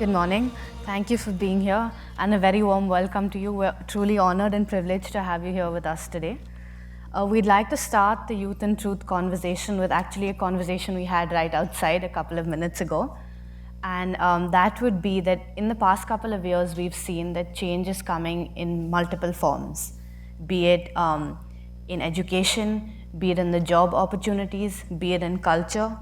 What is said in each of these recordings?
Good morning. Thank you for being here and a very warm welcome to you. We're truly honored and privileged to have you here with us today. We'd like to start the Youth and Truth conversation with actually a conversation we had right outside a couple of minutes ago. And that would be that in the past couple of years, we've seen that change is coming in multiple forms, be it in education, be it in the job opportunities, be it in culture.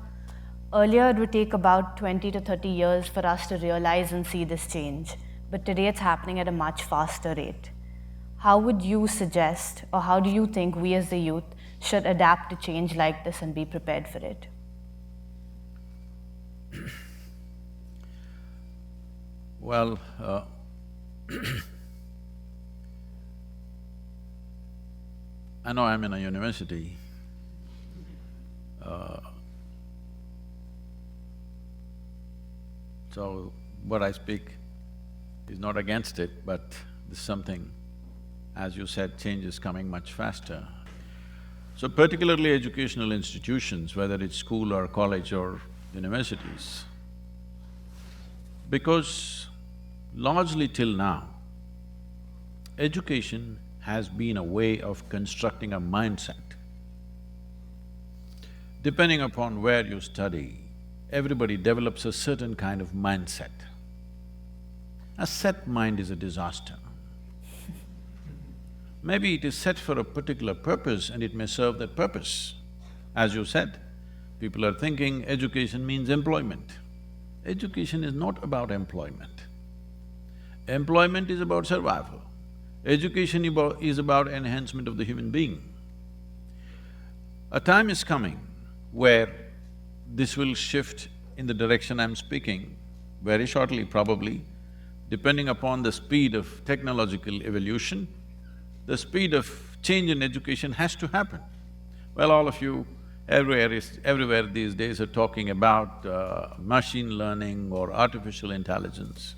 Earlier, it would take about 20 to 30 years for us to realize and see this change, but today it's happening at a much faster rate. How would you suggest, or how do you think we as the youth should adapt to change like this and be prepared for it? Well, I know I'm in a university. So what I speak is not against it, but this is something, as you said, change is coming much faster. So particularly educational institutions, whether it's school or college or universities, because largely till now, education has been a way of constructing a mindset. Depending upon where you study, everybody develops a certain kind of mindset. A set mind is a disaster. Maybe it is set for a particular purpose and it may serve that purpose. As you said, people are thinking education means employment. Education is not about employment. Employment is about survival. Education is about enhancement of the human being. A time is coming where this will shift in the direction I'm speaking very shortly probably, depending upon the speed of technological evolution. The speed of change in education has to happen. Well, all of you everywhere these days are talking about machine learning or artificial intelligence.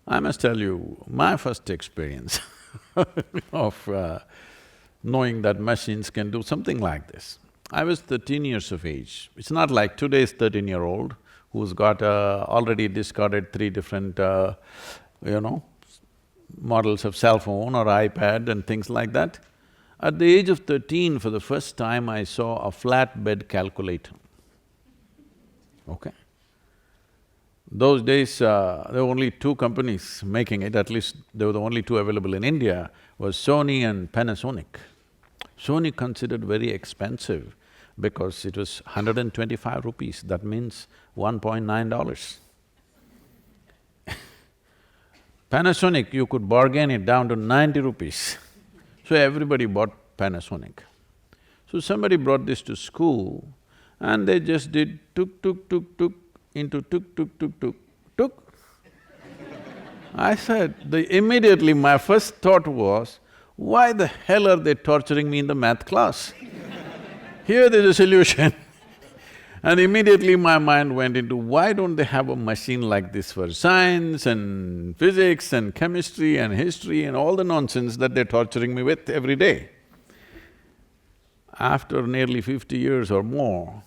I must tell you, my first experience of knowing that machines can do something like this. I was 13 years of age. It's not like today's 13-year-old who's got already discarded three different, models of cell phone or iPad and things like that. At the age of 13, for the first time, I saw a flatbed calculator, okay? Those days, there were only two companies making it, at least they were the only two available in India, was Sony and Panasonic. Sony considered very expensive because it was 125 rupees, that means $1.9. Panasonic, you could bargain it down to 90 rupees. So everybody bought Panasonic. So somebody brought this to school and they just did tuk into tuk. I said, immediately my first thought was, why the hell are they torturing me in the math class? Here there's a solution. And immediately my mind went into, why don't they have a machine like this for science and physics and chemistry and history and all the nonsense that they're torturing me with every day? After nearly 50 years or more,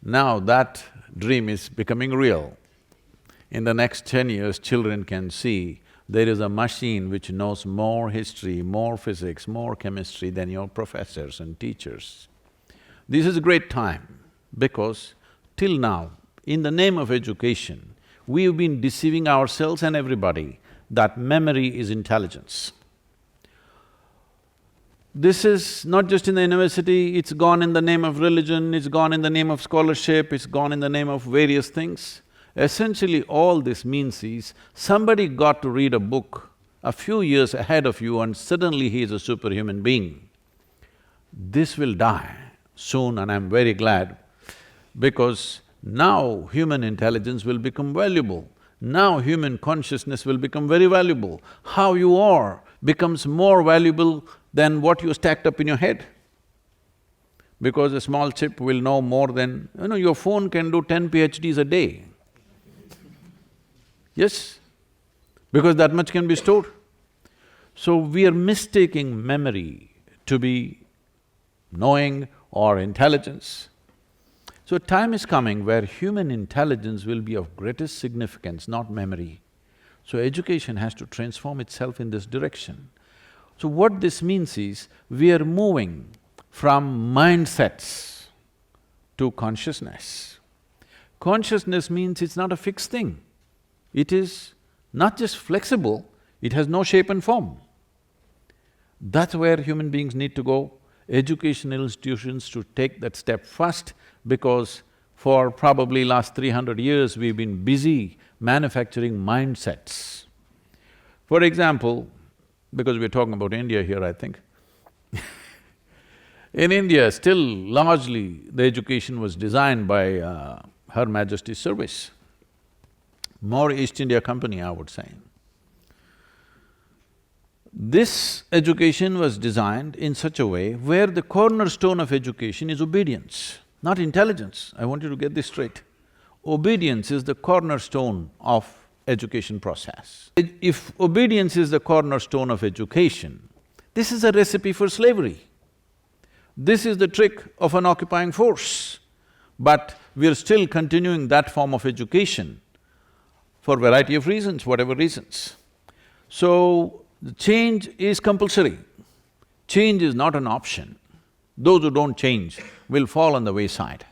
now that dream is becoming real. In the next 10 years, children can see there is a machine which knows more history, more physics, more chemistry than your professors and teachers. This is a great time because till now, in the name of education, we've been deceiving ourselves and everybody that memory is intelligence. This is not just in the university, it's gone in the name of religion, it's gone in the name of scholarship, it's gone in the name of various things. Essentially, all this means is, somebody got to read a book a few years ahead of you and suddenly he is a superhuman being. This will die soon and I'm very glad, because now human intelligence will become valuable. Now human consciousness will become very valuable. How you are becomes more valuable than what you stacked up in your head. Because a small chip will know more than… your phone can do 10 PhDs a day. Yes, because that much can be stored. So we are mistaking memory to be knowing or intelligence. So time is coming where human intelligence will be of greatest significance, not memory. So education has to transform itself in this direction. So what this means is, we are moving from mindsets to consciousness. Consciousness means it's not a fixed thing. It is not just flexible, it has no shape and form. That's where human beings need to go. Educational institutions should take that step first, because for probably last 300 years we've been busy manufacturing mindsets. For example, because we're talking about India here, I think in India, still largely the education was designed by Her Majesty's service, more East India Company, I would say. This education was designed in such a way where the cornerstone of education is obedience, not intelligence. I want you to get this straight. Obedience is the cornerstone of education process. If obedience is the cornerstone of education, this is a recipe for slavery. This is the trick of an occupying force. But we're still continuing that form of education for variety of reasons, whatever reasons. So, the change is compulsory. Change is not an option. Those who don't change will fall on the wayside.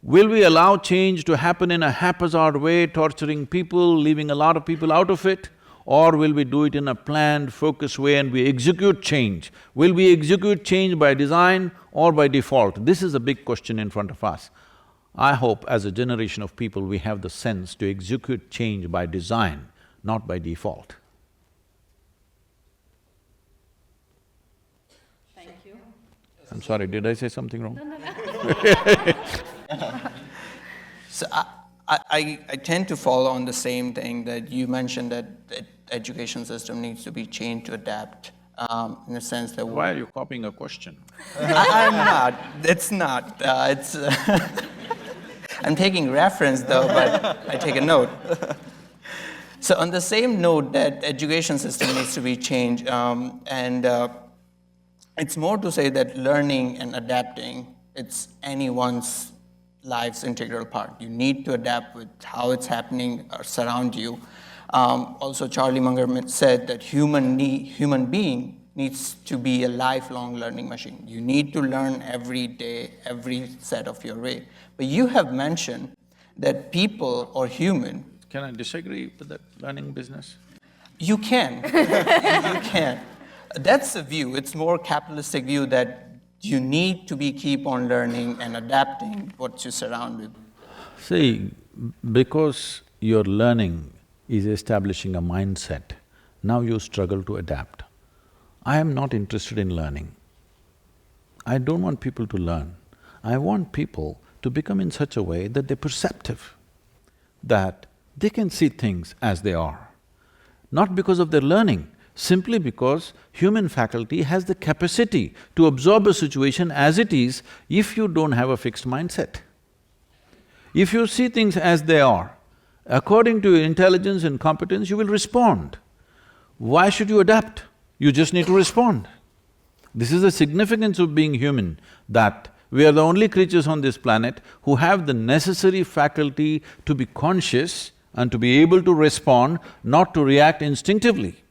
Will we allow change to happen in a haphazard way, torturing people, leaving a lot of people out of it? Or will we do it in a planned, focused way and we execute change? Will we execute change by design or by default? This is a big question in front of us. I hope as a generation of people we have the sense to execute change by design, not by default. Thank you. I'm sorry, did I say something wrong? So I tend to follow on the same thing that you mentioned, that the education system needs to be changed to adapt, in a sense that… Why are you copying a question? I'm not, it's not, it's… I'm taking reference though, but I take a note. So on the same note that education system needs to be changed, it's more to say that learning and adapting, it's anyone's life's integral part. You need to adapt with how it's happening surround you. Also, Charlie Munger said that human being needs to be a lifelong learning machine. You need to learn every day, every set of your way. But you have mentioned that people or human… Can I disagree with that learning business? You can, you can. That's the view, it's more capitalistic view that you need to keep on learning and adapting what you surround with. See, because your learning is establishing a mindset, now you struggle to adapt. I am not interested in learning. I don't want people to learn. I want people to become in such a way that they're perceptive, that they can see things as they are. Not because of their learning, simply because human faculty has the capacity to absorb a situation as it is if you don't have a fixed mindset. If you see things as they are, according to your intelligence and competence, you will respond. Why should you adapt? You just need to respond. This is the significance of being human, that we are the only creatures on this planet who have the necessary faculty to be conscious and to be able to respond, not to react instinctively.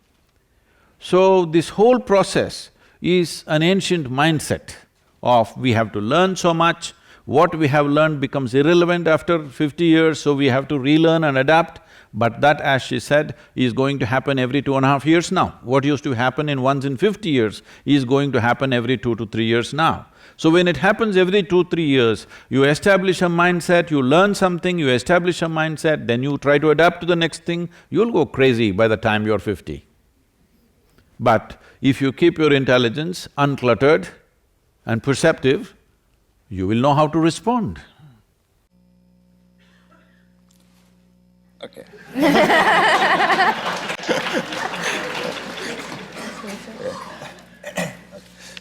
So this whole process is an ancient mindset of we have to learn so much, what we have learned becomes irrelevant after 50 years, so we have to relearn and adapt. But that, as she said, is going to happen every 2.5 years now. What used to happen once in 50 years is going to happen every 2 to 3 years now. So when it happens every 2-3 years, you establish a mindset, you learn something, you establish a mindset, then you try to adapt to the next thing, you'll go crazy by the time you're 50. But if you keep your intelligence uncluttered and perceptive, you will know how to respond. Okay.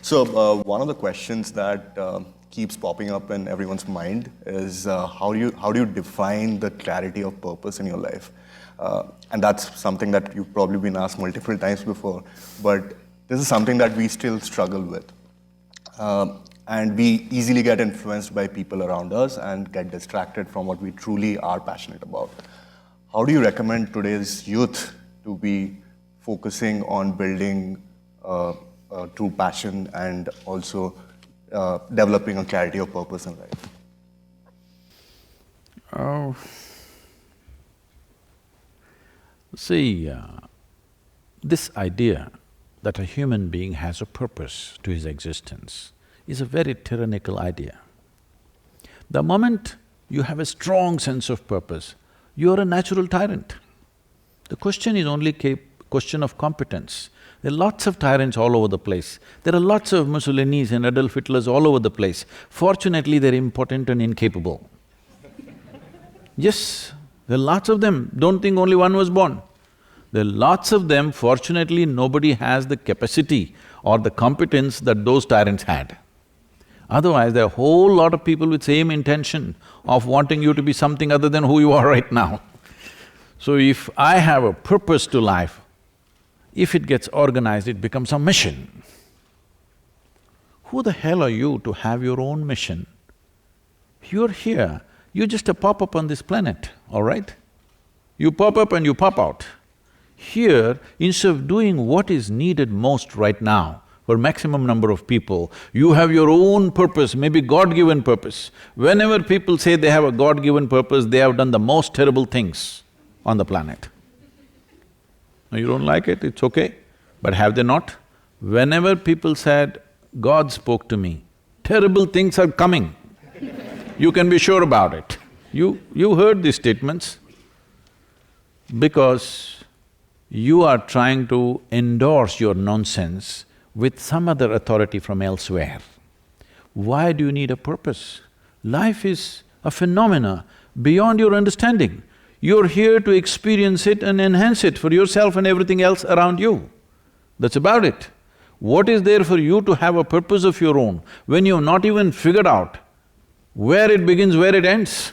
So, one of the questions that keeps popping up in everyone's mind is how do you define the clarity of purpose in your life? And that's something that you've probably been asked multiple times before, but this is something that we still struggle with. and we easily get influenced by people around us and get distracted from what we truly are passionate about. How do you recommend today's youth to be focusing on building true passion and also developing a clarity of purpose in life? See, this idea that a human being has a purpose to his existence is a very tyrannical idea. The moment you have a strong sense of purpose, you are a natural tyrant. The question is only question of competence. There are lots of tyrants all over the place. There are lots of Mussolinis and Adolf Hitlers all over the place. Fortunately, they're impotent and incapable. Yes, there are lots of them. Don't think only one was born. There are lots of them. Fortunately, nobody has the capacity or the competence that those tyrants had. Otherwise, there are a whole lot of people with same intention of wanting you to be something other than who you are right now. So if I have a purpose to life, if it gets organized, it becomes a mission. Who the hell are you to have your own mission? You're here, you're just a pop-up on this planet, all right? You pop up and you pop out. Here, instead of doing what is needed most right now, for maximum number of people, you have your own purpose, maybe God-given purpose. Whenever people say they have a God-given purpose, they have done the most terrible things on the planet. Now you don't like it, it's okay, but have they not? Whenever people said, God spoke to me, terrible things are coming. You can be sure about it. You heard these statements because you are trying to endorse your nonsense with some other authority from elsewhere. Why do you need a purpose? Life is a phenomena beyond your understanding. You're here to experience it and enhance it for yourself and everything else around you. That's about it. What is there for you to have a purpose of your own when you've not even figured out where it begins, where it ends?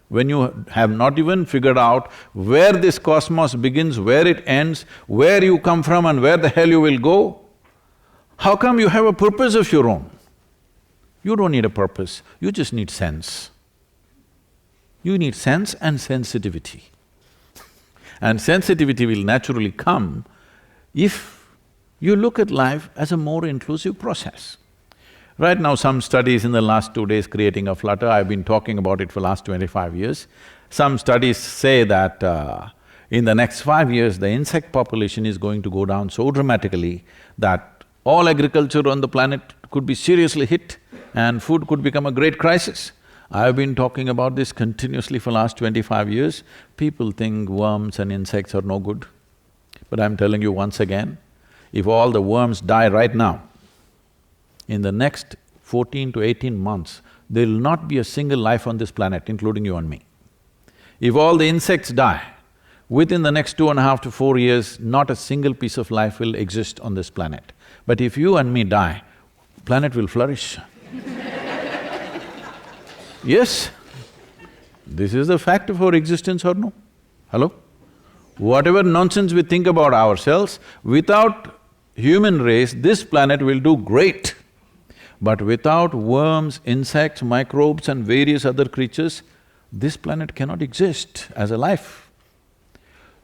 When you have not even figured out where this cosmos begins, where it ends, where you come from and where the hell you will go, how come you have a purpose of your own? You don't need a purpose, you just need sense. You need sense and sensitivity. And sensitivity will naturally come if you look at life as a more inclusive process. Right now, some studies in the last 2 days creating a flutter, I've been talking about it for last 25 years. Some studies say that in the next 5 years, the insect population is going to go down so dramatically that all agriculture on the planet could be seriously hit and food could become a great crisis. I've been talking about this continuously for last 25 years. People think worms and insects are no good. But I'm telling you once again, if all the worms die right now, in the next 14 to 18 months, there will not be a single life on this planet, including you and me. If all the insects die, within the next 2.5 to 4 years, not a single piece of life will exist on this planet. But if you and me die, planet will flourish. Yes, this is the fact of our existence or no? Hello? Whatever nonsense we think about ourselves, without human race, this planet will do great. But without worms, insects, microbes and various other creatures, this planet cannot exist as a life.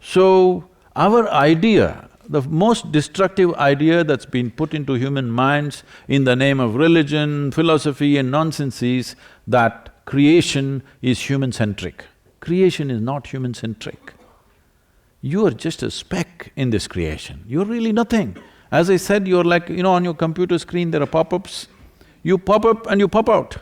So, our idea, the most destructive idea that's been put into human minds in the name of religion, philosophy and nonsense is that creation is human-centric. Creation is not human-centric. You are just a speck in this creation, you're really nothing. As I said, you're like, on your computer screen there are pop-ups. You pop up and you pop out.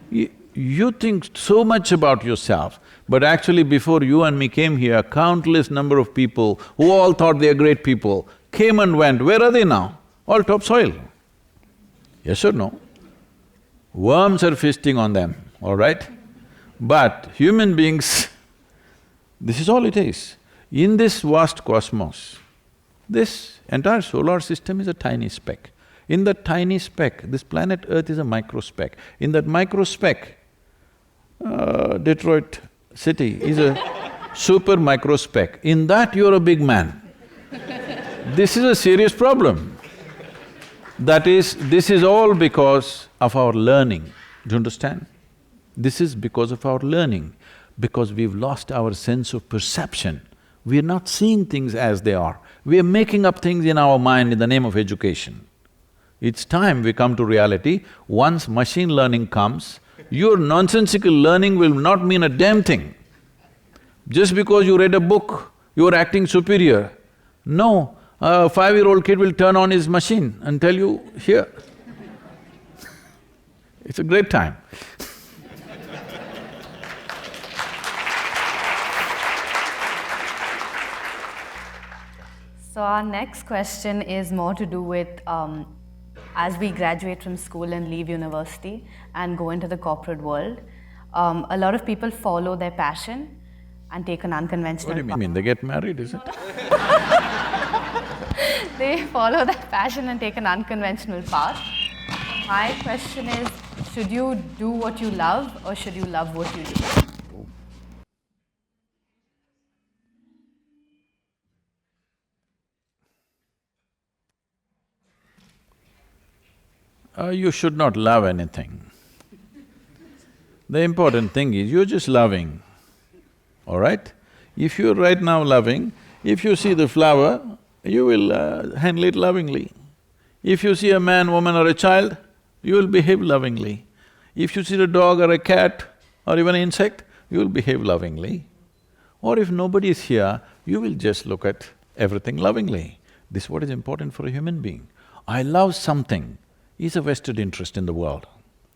You think so much about yourself, but actually before you and me came here, countless number of people who all thought they are great people came and went. Where are they now? All topsoil. Yes or no? Worms are feasting on them, all right? But human beings, this is all it is. In this vast cosmos, this entire solar system is a tiny speck. In that tiny speck, this planet Earth is a micro speck. In that micro speck, Detroit city is a super micro speck. In that you're a big man. This is a serious problem. This is all because of our learning, do you understand? This is because of our learning, because we've lost our sense of perception. We're not seeing things as they are. We are making up things in our mind in the name of education. It's time we come to reality. Once machine learning comes, your nonsensical learning will not mean a damn thing. Just because you read a book, you're acting superior. No, a 5-year-old kid will turn on his machine and tell you, here. It's a great time. So our next question is more to do with as we graduate from school and leave university and go into the corporate world, a lot of people follow their passion and take an unconventional What do you path. mean, they get married, is it? They follow their passion and take an unconventional path. My question is, should you do what you love or should you love what you do? You should not love anything. The important thing is you're just loving, all right? If you're right now loving, if you see the flower, you will handle it lovingly. If you see a man, woman or a child, you will behave lovingly. If you see a dog or a cat or even an insect, you will behave lovingly. Or if nobody is here, you will just look at everything lovingly. This is what is important for a human being. I love something is a vested interest in the world.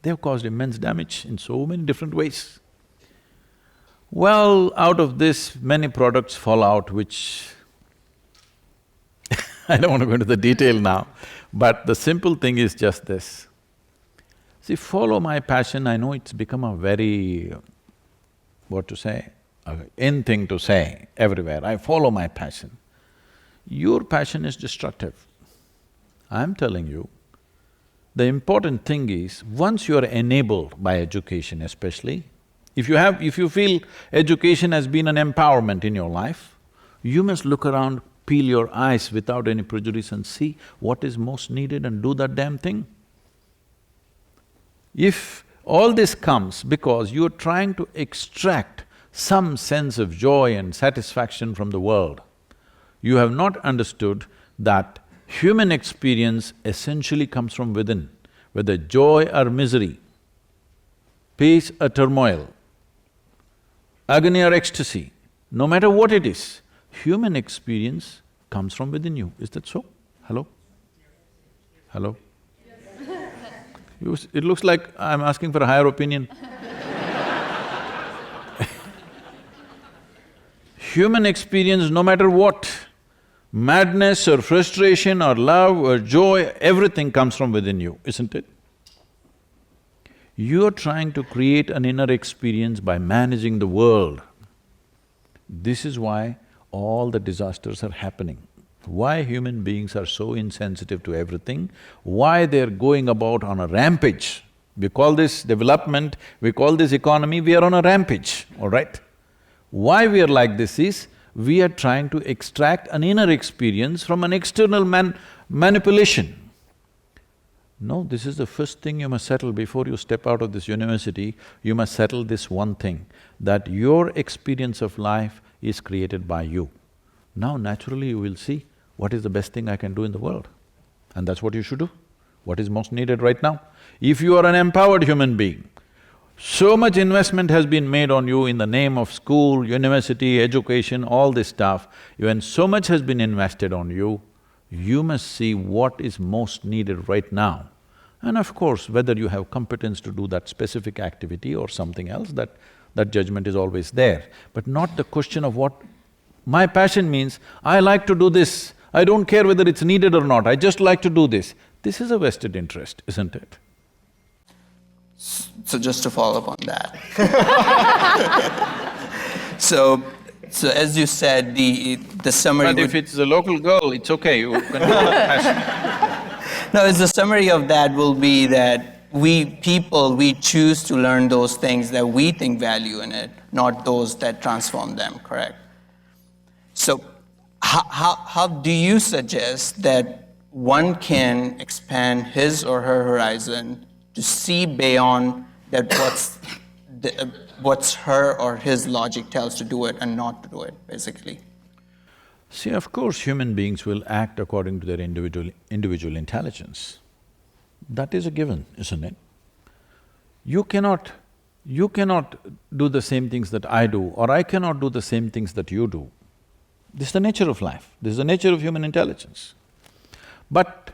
They've caused immense damage in so many different ways. Well, out of this, many products fall out which I don't want to go into the detail now, but the simple thing is just this. See, follow my passion, I know it's become a very, what to say, in thing to say everywhere, I follow my passion. Your passion is destructive. I'm telling you, the important thing is, once you are enabled by education especially, if you feel education has been an empowerment in your life, you must look around, peel your eyes without any prejudice and see what is most needed and do that damn thing. If all this comes because you're trying to extract some sense of joy and satisfaction from the world, you have not understood that human experience essentially comes from within, whether joy or misery, peace or turmoil, agony or ecstasy, no matter what it is, human experience comes from within you. Is that so? Hello? Hello? It looks like I'm asking for a higher opinion. Human experience, no matter what, madness or frustration or love or joy, everything comes from within you, isn't it? You're trying to create an inner experience by managing the world. This is why all the disasters are happening. Why human beings are so insensitive to everything, why they're going about on a rampage. We call this development, we call this economy, we are on a rampage, all right? Why we are like this is, we are trying to extract an inner experience from an external manipulation. No, this is the first thing you must settle before you step out of this university. You must settle this one thing, that your experience of life is created by you. Now naturally you will see what is the best thing I can do in the world, and that's what you should do, what is most needed right now. If you are an empowered human being, so much investment has been made on you in the name of school, university, education, all this stuff. When so much has been invested on you, you must see what is most needed right now. And of course, whether you have competence to do that specific activity or something else, that judgment is always there. But not the question of what… My passion means, I like to do this, I don't care whether it's needed or not, I just like to do this. This is a vested interest, isn't it? So just to follow up on that. So as you said, the summary… But if it's a local girl, it's okay, you can do that passion. No, the summary of that will be that we choose to learn those things that we think value in it, not those that transform them, correct? So how do you suggest that one can expand his or her horizon to see beyond that what's her or his logic tells to do it and not to do it, basically. See, of course, human beings will act according to their individual intelligence. That is a given, isn't it? You cannot do the same things that I do, or I cannot do the same things that you do. This is the nature of life, this is the nature of human intelligence. But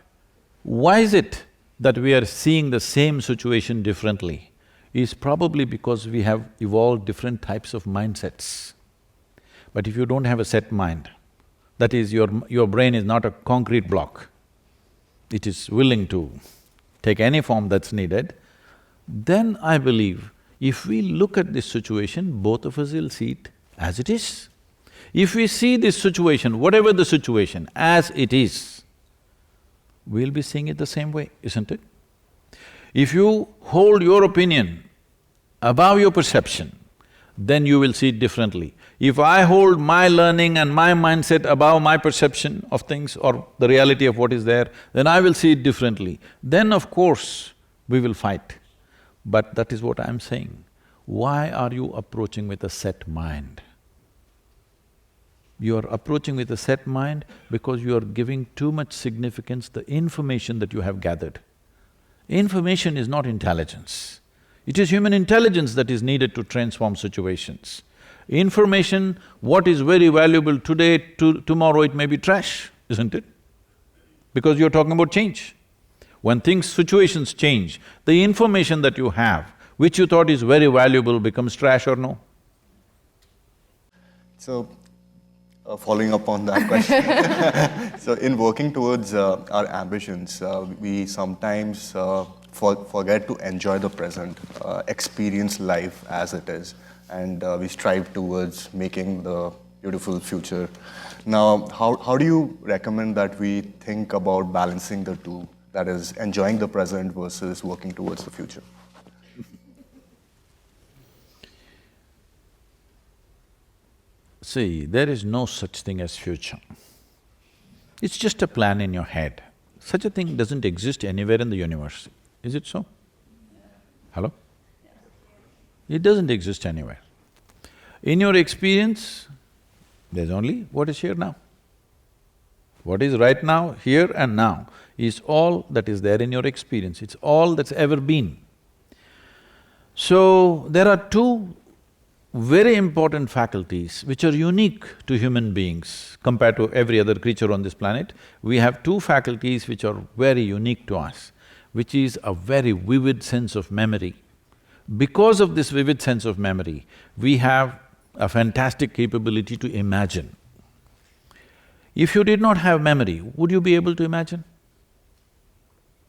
why is it that we are seeing the same situation differently? Is probably because we have evolved different types of mindsets. But if you don't have a set mind, that is, your brain is not a concrete block, it is willing to take any form that's needed, then I believe if we look at this situation, both of us will see it as it is. If we see this situation, whatever the situation, as it is, we'll be seeing it the same way, isn't it? If you hold your opinion above your perception, then you will see it differently. If I hold my learning and my mindset above my perception of things or the reality of what is there, then I will see it differently. Then of course, we will fight. But that is what I'm saying. Why are you approaching with a set mind? You are approaching with a set mind because you are giving too much significance to the information that you have gathered. Information is not intelligence. It is human intelligence that is needed to transform situations. Information, what is very valuable today, tomorrow it may be trash, isn't it? Because you're talking about change. When situations change, the information that you have, which you thought is very valuable, becomes trash or no? So, following up on that question, so in working towards our ambitions, we sometimes forget to enjoy the present, experience life as it is, and we strive towards making the beautiful future. Now, how do you recommend that we think about balancing the two, that is, enjoying the present versus working towards the future? See, there is no such thing as future. It's just a plan in your head. Such a thing doesn't exist anywhere in the universe. Is it so? Hello? It doesn't exist anywhere. In your experience, there's only what is here now. What is right now, here and now, is all that is there in your experience, it's all that's ever been. So, there are two very important faculties which are unique to human beings compared to every other creature on this planet. We have two faculties which are very unique to us, which is a very vivid sense of memory. Because of this vivid sense of memory, we have a fantastic capability to imagine. If you did not have memory, would you be able to imagine?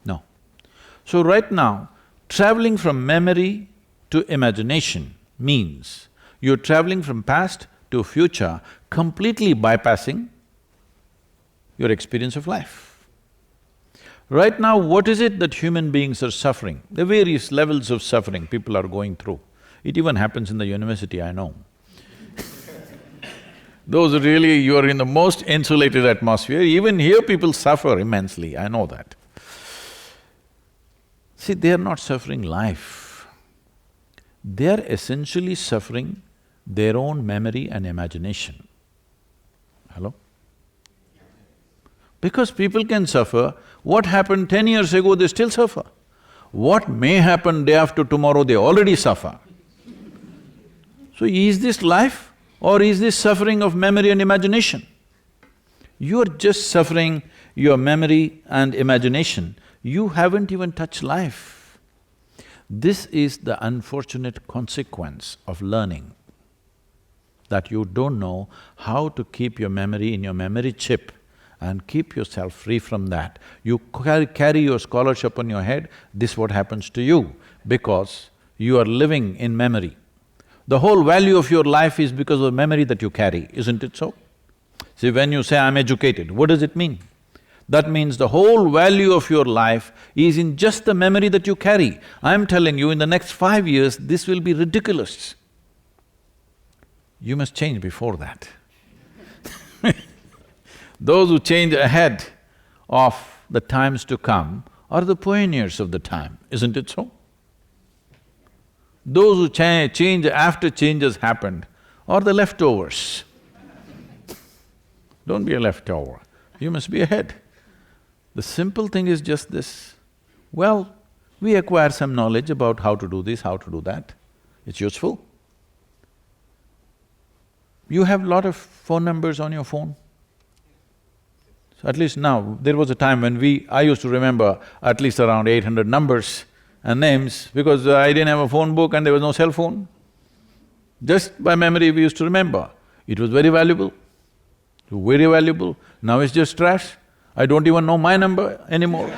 No. So right now, traveling from memory to imagination means you're traveling from past to future, completely bypassing your experience of life. Right now, what is it that human beings are suffering? The various levels of suffering people are going through. It even happens in the university, I know. Those are really… you are in the most insulated atmosphere, even here people suffer immensely, I know that. See, they are not suffering life. They are essentially suffering their own memory and imagination. Hello? Because people can suffer, what happened 10 years ago, they still suffer. What may happen day after tomorrow, they already suffer. So is this life or is this suffering of memory and imagination? You are just suffering your memory and imagination, you haven't even touched life. This is the unfortunate consequence of learning, that you don't know how to keep your memory in your memory chip and keep yourself free from that. You carry your scholarship on your head, this is what happens to you, because you are living in memory. The whole value of your life is because of the memory that you carry, isn't it so? See, when you say, I'm educated, what does it mean? That means the whole value of your life is in just the memory that you carry. I'm telling you, in the next 5 years, this will be ridiculous. You must change before that. Those who change ahead of the times to come are the pioneers of the time, isn't it so? Those who change after change has happened are the leftovers. Don't be a leftover, you must be ahead. The simple thing is just this, well, we acquire some knowledge about how to do this, how to do that, it's useful. You have a lot of phone numbers on your phone. So at least now, there was a time when I used to remember at least around 800 numbers and names because I didn't have a phone book and there was no cell phone. Just by memory we used to remember. It was very valuable, very valuable. Now it's just trash. I don't even know my number anymore.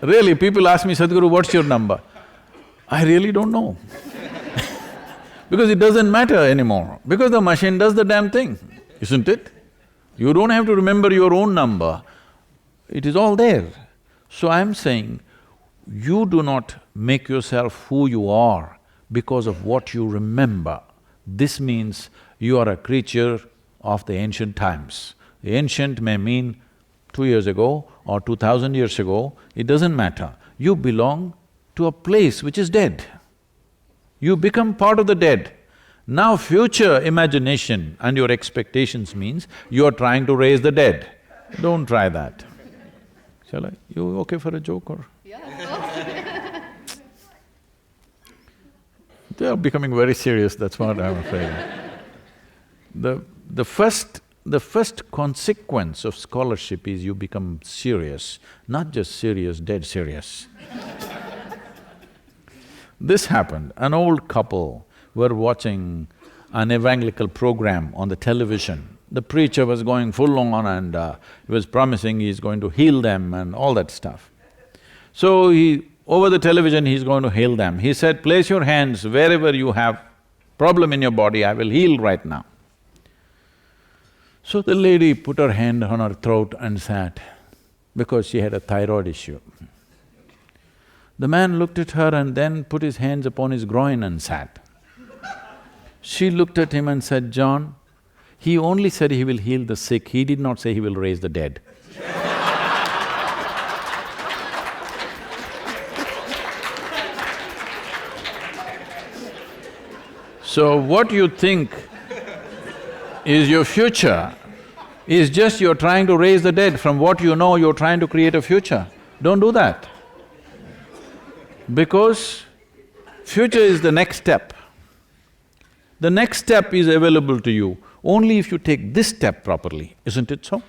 Really, people ask me, Sadhguru, what's your number? I really don't know because it doesn't matter anymore, because the machine does the damn thing, isn't it? You don't have to remember your own number, it is all there. So I'm saying, you do not make yourself who you are because of what you remember. This means you are a creature of the ancient times. The ancient may mean 2 years ago or 2000 years ago, it doesn't matter. You belong to a place which is dead. You become part of the dead. Now future imagination and your expectations means you are trying to raise the dead. Don't try that. Shall I? You okay for a joke or? Yeah. They are becoming very serious, that's what I'm afraid. The first consequence of scholarship is you become serious, not just serious, dead serious. This happened, an old couple were watching an evangelical program on the television. The preacher was going full on and he was promising he's going to heal them and all that stuff. So over the television he's going to heal them. He said, place your hands wherever you have problem in your body, I will heal right now. So the lady put her hand on her throat and sat, because she had a thyroid issue. The man looked at her and then put his hands upon his groin and sat. She looked at him and said, John, he only said he will heal the sick, he did not say he will raise the dead. So what you think is your future is just you're trying to raise the dead. From what you know, you're trying to create a future. Don't do that. Because future is the next step. The next step is available to you only if you take this step properly, isn't it so?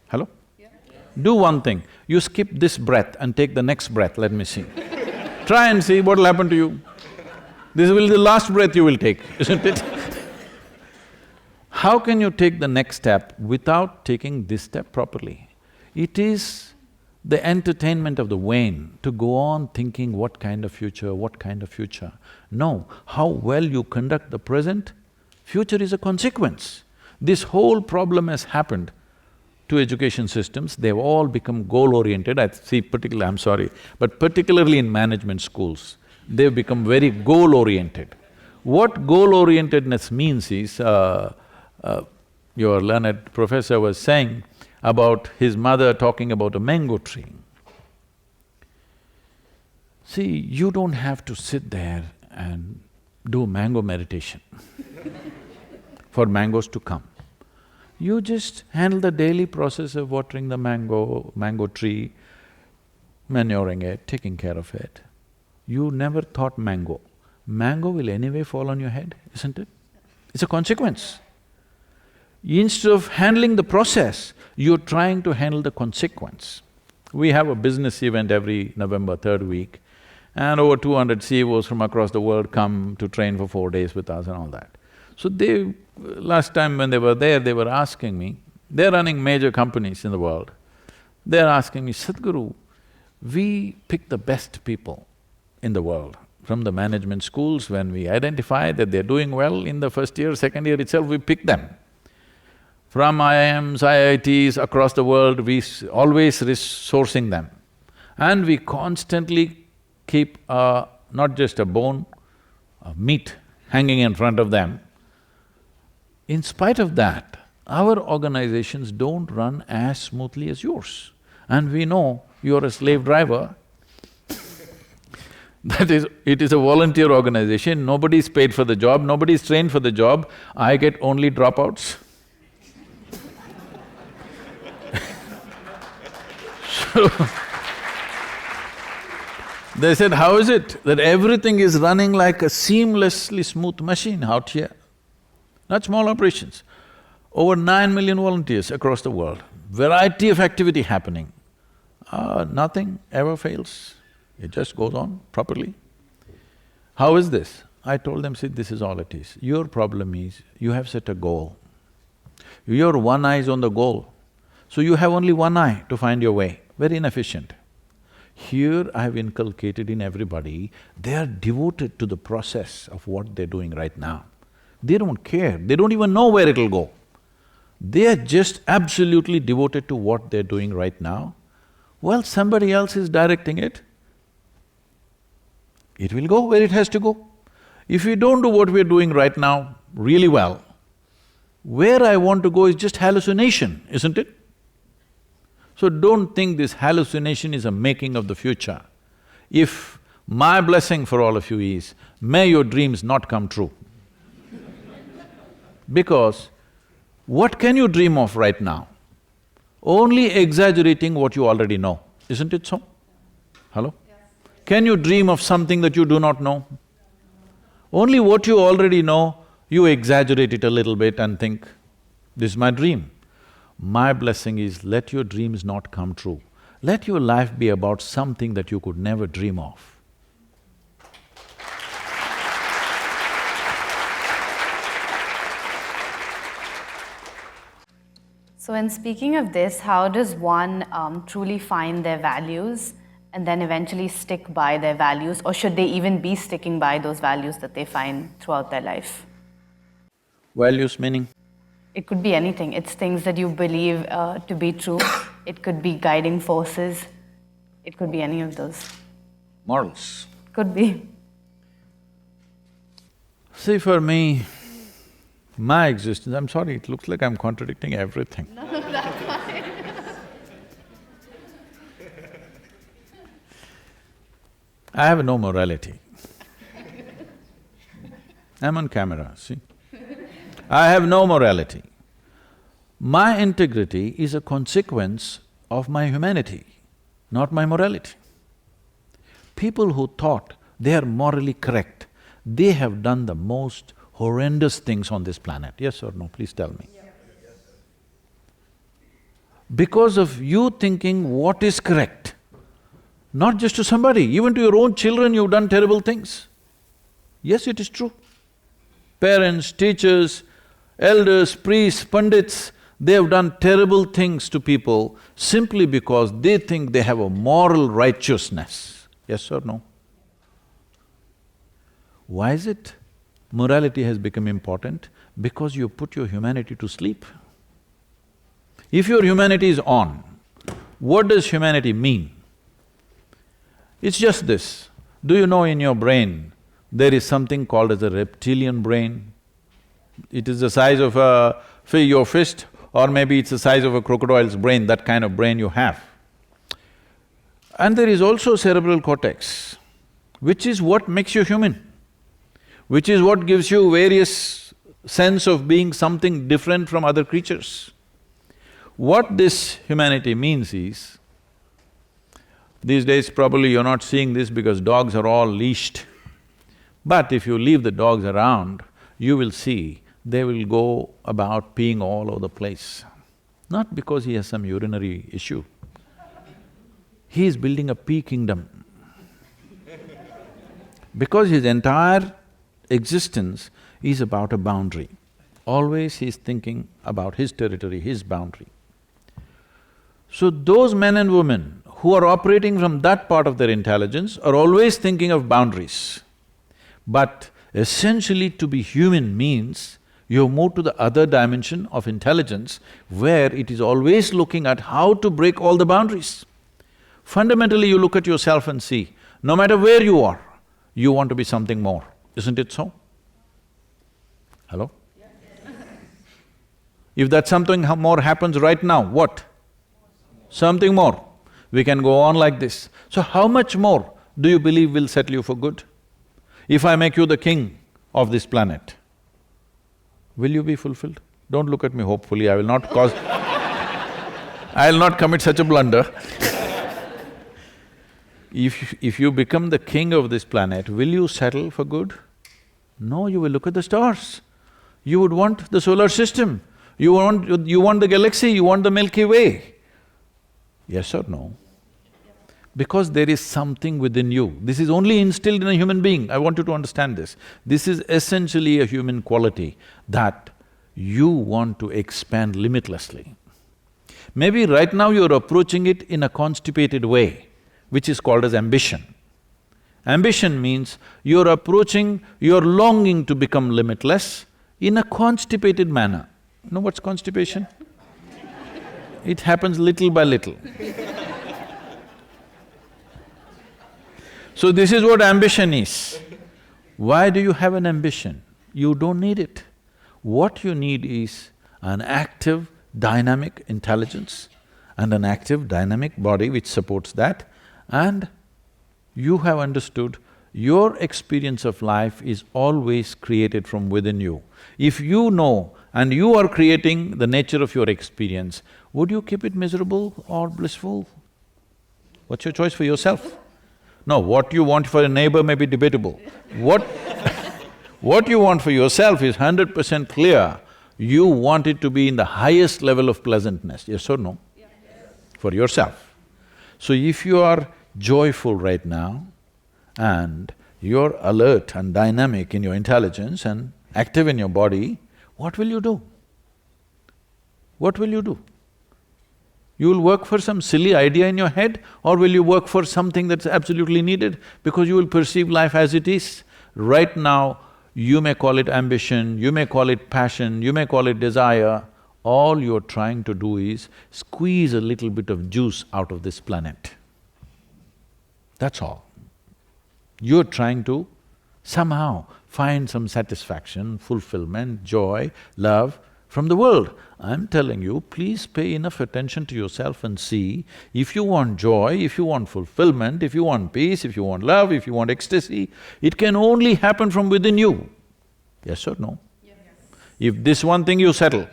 Hello? Yeah. Do one thing, you skip this breath and take the next breath, let me see. Try and see what'll happen to you. This will be the last breath you will take, isn't it? How can you take the next step without taking this step properly? It is the entertainment of the vain to go on thinking what kind of future, what kind of future. No, how well you conduct the present, future is a consequence. This whole problem has happened to education systems, they've all become goal-oriented. I see particularly, I'm sorry, but particularly in management schools, they've become very goal-oriented. What goal-orientedness means is, your learned professor was saying about his mother talking about a mango tree. See, you don't have to sit there and do mango meditation for mangoes to come. You just handle the daily process of watering the mango tree, manuring it, taking care of it. You never thought mango. Mango will anyway fall on your head, isn't it? It's a consequence. Instead of handling the process, you're trying to handle the consequence. We have a business event every November, third week, and over 200 CEOs from across the world come to train for 4 days with us and all that. So last time when they were there, they were asking me, they're running major companies in the world, they're asking me, Sadhguru, we pick the best people in the world. From the management schools, when we identify that they're doing well in the first year, second year itself, we pick them. From IIMs, IITs across the world, we always resourcing them. And we constantly keep not just a bone, a meat hanging in front of them. In spite of that, Our organizations don't run as smoothly as yours. And we know you're a slave driver. That is, it is a volunteer organization, nobody's paid for the job, nobody's trained for the job, I get only dropouts. So, they said, how is it that everything is running like a seamlessly smooth machine out here? Not small operations. Over 9 million volunteers across the world, variety of activity happening. Nothing ever fails, it just goes on properly. How is this? I told them, see, this is all it is. Your problem is, you have set a goal. Your one eye is on the goal, so you have only one eye to find your way, very inefficient. Here I have inculcated in everybody, they are devoted to the process of what they're doing right now. They don't care, they don't even know where it'll go. They are just absolutely devoted to what they're doing right now. Well, somebody else is directing it. It will go where it has to go. If we don't do what we're doing right now really well, where I want to go is just hallucination, isn't it? So don't think this hallucination is a making of the future. If my blessing for all of you is, may your dreams not come true. Because what can you dream of right now? Only exaggerating what you already know, isn't it so? Hello? Yes. Can you dream of something that you do not know? Only what you already know, you exaggerate it a little bit and think, this is my dream. My blessing is, let your dreams not come true. Let your life be about something that you could never dream of. So in speaking of this, how does one truly find their values and then eventually stick by their values, or should they even be sticking by those values that they find throughout their life? Values meaning? It could be anything. It's things that you believe to be true. It could be guiding forces. It could be any of those. Morals. Could be. See, for me, my existence… I'm sorry, it looks like I'm contradicting everything. No, that's fine. I have no morality. I'm on camera, see? I have no morality. My integrity is a consequence of my humanity, not my morality. People who thought they are morally correct, they have done the most horrendous things on this planet, yes or no? Please tell me. Yeah. Because of you thinking what is correct, not just to somebody, even to your own children you've done terrible things. Yes, it is true. Parents, teachers, elders, priests, pandits, they have done terrible things to people simply because they think they have a moral righteousness. Yes or no? Why is it morality has become important? Because you put your humanity to sleep. If your humanity is on, what does humanity mean? It's just this. Do you know in your brain, there is something called as a reptilian brain? It is the size of your fist, or maybe it's the size of a crocodile's brain, that kind of brain you have. And there is also cerebral cortex, which is what makes you human, which is what gives you various sense of being something different from other creatures. What this humanity means is, these days probably you're not seeing this because dogs are all leashed. But if you leave the dogs around, you will see they will go about peeing all over the place. Not because he has some urinary issue. He is building a pee kingdom. Because his entire existence is about a boundary. Always he's thinking about his territory, his boundary. So those men and women who are operating from that part of their intelligence are always thinking of boundaries. But essentially to be human means you move to the other dimension of intelligence where it is always looking at how to break all the boundaries. Fundamentally you look at yourself and see, no matter where you are, you want to be something more, isn't it so? Hello? If that something more happens right now, what? Something more. We can go on like this. So how much more do you believe will settle you for good? If I make you the king of this planet, will you be fulfilled? Don't look at me hopefully, I will not cause… I'll not commit such a blunder. If you become the king of this planet, will you settle for good? No, you will look at the stars. You would want the solar system, you want the galaxy, you want the Milky Way. Yes or no? Because there is something within you. This is only instilled in a human being, I want you to understand this. This is essentially a human quality that you want to expand limitlessly. Maybe right now you're approaching it in a constipated way, which is called as ambition. Ambition means you're longing to become limitless in a constipated manner. You know what's constipation? It happens little by little. So this is what ambition is. Why do you have an ambition? You don't need it. What you need is an active, dynamic intelligence and an active, dynamic body which supports that, and you have understood your experience of life is always created from within you. If you know and you are creating the nature of your experience, would you keep it miserable or blissful? What's your choice for yourself? No, what you want for a neighbor may be debatable. What you want for yourself is 100% clear. You want it to be in the highest level of pleasantness, yes or no? Yes. For yourself. So if you are joyful right now and you're alert and dynamic in your intelligence and active in your body, what will you do? What will you do? You will work for some silly idea in your head, or will you work for something that's absolutely needed because you will perceive life as it is? Right now, you may call it ambition, you may call it passion, you may call it desire. All you're trying to do is squeeze a little bit of juice out of this planet. That's all. You're trying to somehow find some satisfaction, fulfillment, joy, love from the world. I'm telling you, please pay enough attention to yourself and see, if you want joy, if you want fulfillment, if you want peace, if you want love, if you want ecstasy, it can only happen from within you. Yes or no? Yes. If this one thing you settle,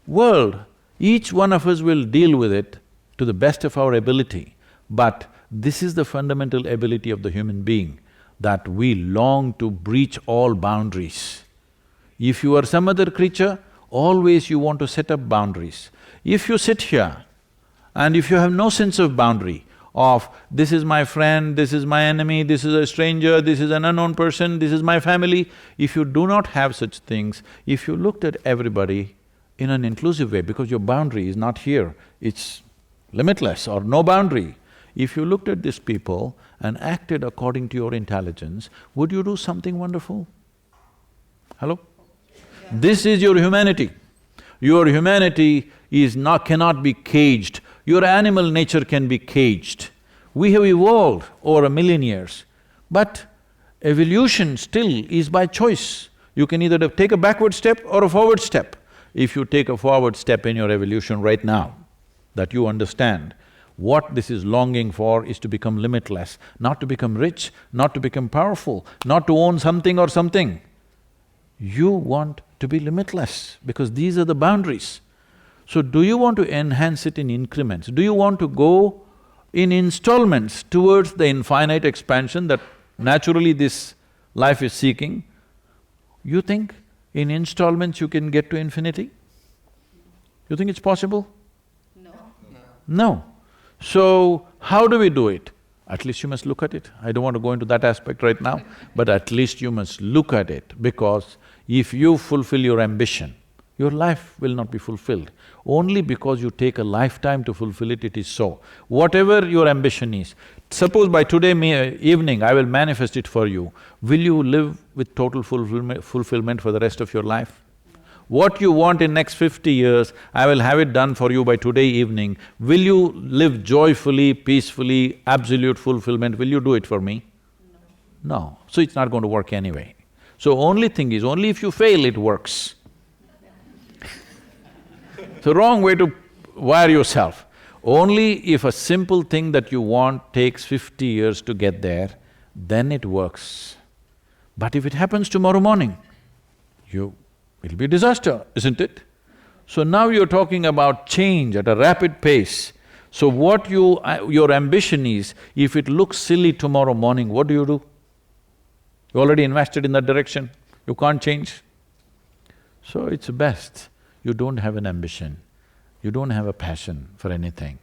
world, each one of us will deal with it to the best of our ability, but this is the fundamental ability of the human being, that we long to breach all boundaries. If you are some other creature, always you want to set up boundaries. If you sit here and if you have no sense of boundary, of this is my friend, this is my enemy, this is a stranger, this is an unknown person, this is my family, if you do not have such things, if you looked at everybody in an inclusive way, because your boundary is not here, it's limitless or no boundary, if you looked at these people and acted according to your intelligence, would you do something wonderful? Hello? This is your humanity. Your humanity cannot be caged. Your animal nature can be caged. We have evolved over 1,000,000 years, but evolution still is by choice. You can either take a backward step or a forward step. If you take a forward step in your evolution right now, that you understand, what this is longing for is to become limitless, not to become rich, not to become powerful, not to own something or something. You want to be limitless because these are the boundaries. So do you want to enhance it in increments? Do you want to go in installments towards the infinite expansion that naturally this life is seeking? You think in installments you can get to infinity? You think it's possible? No. So, how do we do it? At least you must look at it. I don't want to go into that aspect right now, but at least you must look at it, because if you fulfill your ambition, your life will not be fulfilled. Only because you take a lifetime to fulfill it, it is so. Whatever your ambition is, suppose by today evening I will manifest it for you, will you live with total fulfillment for the rest of your life? What you want in next 50 years, I will have it done for you by today evening. Will you live joyfully, peacefully, absolute fulfillment, will you do it for me? No. So it's not going to work anyway. So only thing is, only if you fail it works. It's a wrong way to wire yourself. Only if a simple thing that you want takes 50 years to get there, then it works. But if it happens tomorrow morning, it'll be a disaster, isn't it? So now you're talking about change at a rapid pace. So what your ambition is, if it looks silly tomorrow morning, what do? You already invested in that direction, you can't change. So it's best you don't have an ambition, you don't have a passion for anything,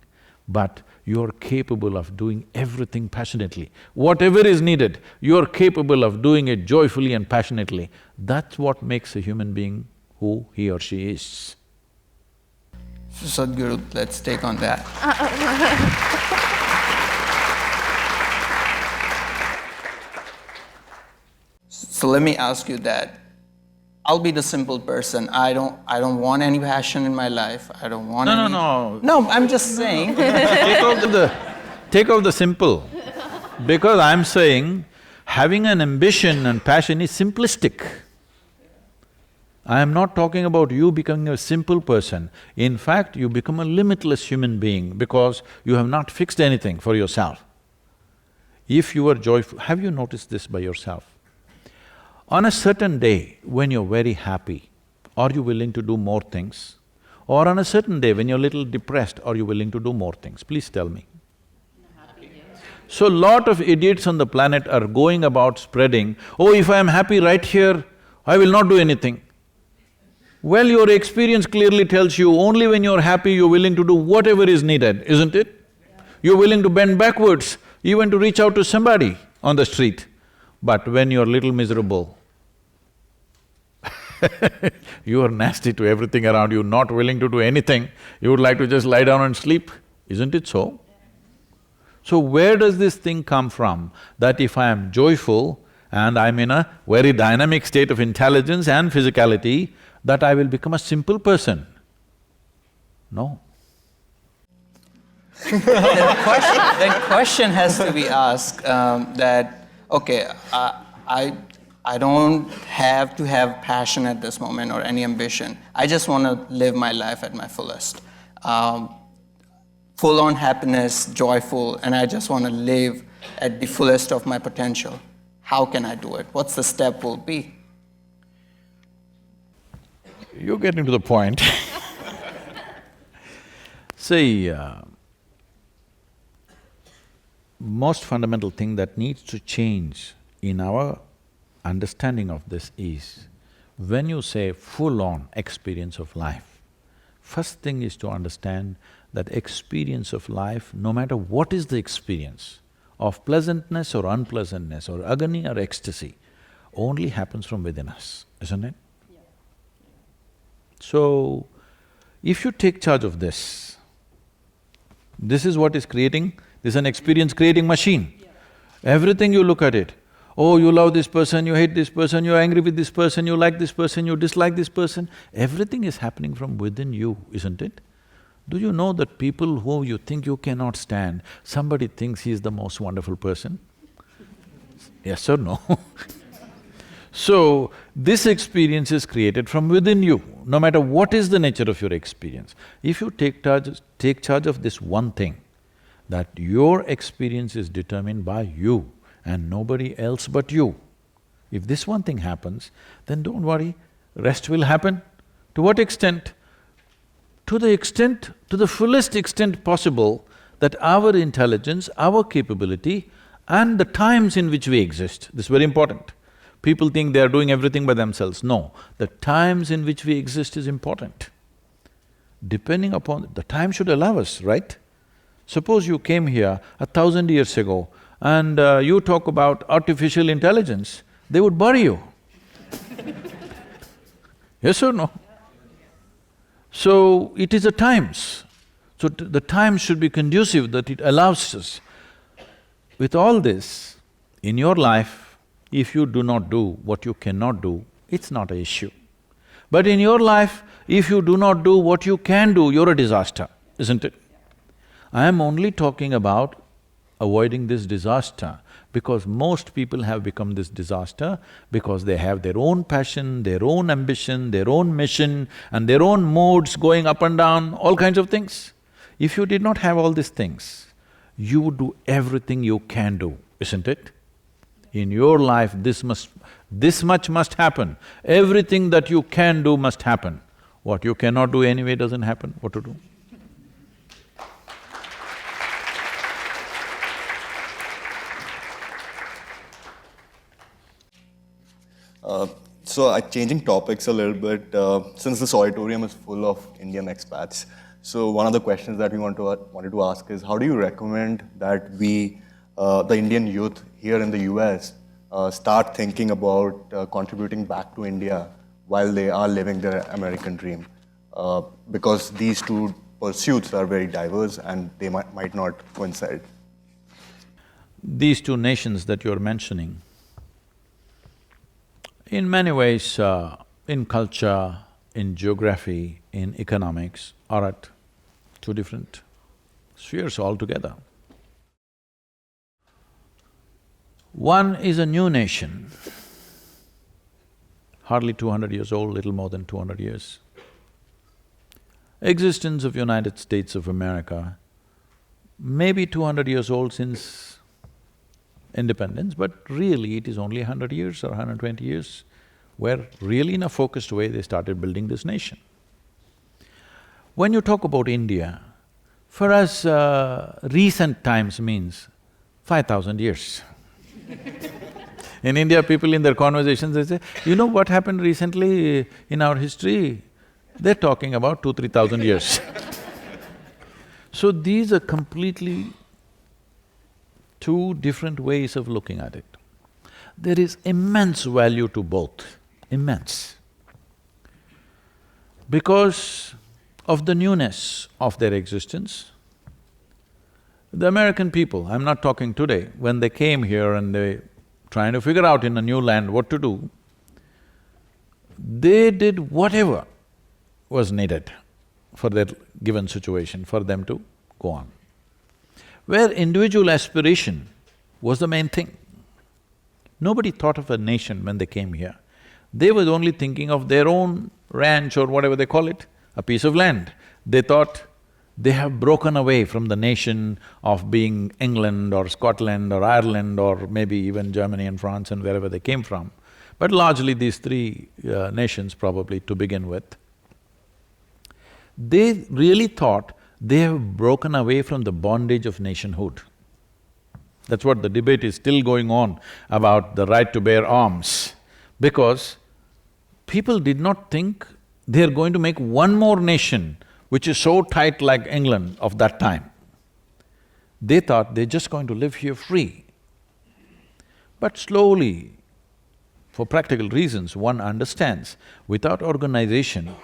but you're capable of doing everything passionately. Whatever is needed, you're capable of doing it joyfully and passionately. That's what makes a human being who he or she is. So Sadhguru, let's take on that. So let me ask you that. I'll be the simple person. I don't want any passion in my life. I don't want any… No. No, I'm just saying. Take off the simple. Because I'm saying, having an ambition and passion is simplistic. I am not talking about you becoming a simple person. In fact, you become a limitless human being because you have not fixed anything for yourself. If you are joyful… Have you noticed this by yourself? On a certain day, when you're very happy, are you willing to do more things? Or on a certain day, when you're a little depressed, are you willing to do more things? Please tell me. So, lot of idiots on the planet are going about spreading, oh, if I am happy right here, I will not do anything. Well, your experience clearly tells you only when you're happy, you're willing to do whatever is needed, isn't it? You're willing to bend backwards, even to reach out to somebody on the street. But when you're a little miserable, you are nasty to everything around you, not willing to do anything, you would like to just lie down and sleep, isn't it so? So where does this thing come from, that if I am joyful and I'm in a very dynamic state of intelligence and physicality, that I will become a simple person? No. The question has to be asked that, okay, I don't have to have passion at this moment or any ambition. I just want to live my life at my fullest. Full-on happiness, joyful, and I just want to live at the fullest of my potential. How can I do it? What's the step will be? You're getting to the point. See, most fundamental thing that needs to change in our understanding of this is, when you say full-on experience of life, first thing is to understand that experience of life, no matter what is the experience, of pleasantness or unpleasantness or agony or ecstasy, only happens from within us, isn't it? Yeah. So, if you take charge of this is what is creating, this is an experience-creating machine. Yeah. Everything you look at it, oh, you love this person, you hate this person, you're angry with this person, you like this person, you dislike this person, everything is happening from within you, isn't it? Do you know that people who you think you cannot stand, somebody thinks he is the most wonderful person? Yes or no? So, this experience is created from within you, no matter what is the nature of your experience. If you take charge of this one thing, that your experience is determined by you and nobody else but you. If this one thing happens, then don't worry, rest will happen. To what extent? To the fullest extent possible that our intelligence, our capability and the times in which we exist, this is very important. People think they are doing everything by themselves. No, the times in which we exist is important. Depending upon… the time should allow us, right? Suppose you came here 1,000 years ago and you talk about artificial intelligence, they would bury you. Yes or no? So, it is the times. So, the times should be conducive that it allows us. With all this, in your life, if you do not do what you cannot do, it's not an issue. But in your life, if you do not do what you can do, you're a disaster, isn't it? I am only talking about avoiding this disaster, Because most people have become this disaster because they have their own passion, their own ambition, their own mission and their own moods going up and down, all kinds of things. If you did not have all these things, you would do everything you can do, isn't it? In your life, this much must happen. Everything that you can do must happen. What you cannot do anyway doesn't happen, what to do? Changing topics a little bit, since this auditorium is full of Indian expats, so one of the questions that we wanted to ask is, how do you recommend that we, the Indian youth here in the US, start thinking about contributing back to India while they are living their American dream? Because these two pursuits are very diverse and they might not coincide. These two nations that you're mentioning, in many ways, in culture, in geography, in economics, are at two different spheres altogether. One is a new nation, hardly 200 years old, little more than 200 years. Existence of United States of America, maybe 200 years old since independence, but really it is only 100 years or 120 years where really in a focused way they started building this nation. When you talk about India, for us, recent times means 5,000 years. In India, people in their conversations, they say, you know what happened recently in our history? They're talking about 2,000–3,000 years. So these are completely two different ways of looking at it. There is immense value to both, immense. Because of the newness of their existence, the American people, I'm not talking today, when they came here and they trying to figure out in a new land what to do, they did whatever was needed for their given situation, for them to go on. Where individual aspiration was the main thing. Nobody thought of a nation when they came here. They were only thinking of their own ranch or whatever they call it, a piece of land. They thought they have broken away from the nation of being England or Scotland or Ireland or maybe even Germany and France and wherever they came from. But largely these three nations probably to begin with. They really thought they have broken away from the bondage of nationhood. That's what the debate is still going on about the right to bear arms, because people did not think they're going to make one more nation which is so tight like England of that time. They thought they're just going to live here free. But slowly, for practical reasons, one understands, without organization,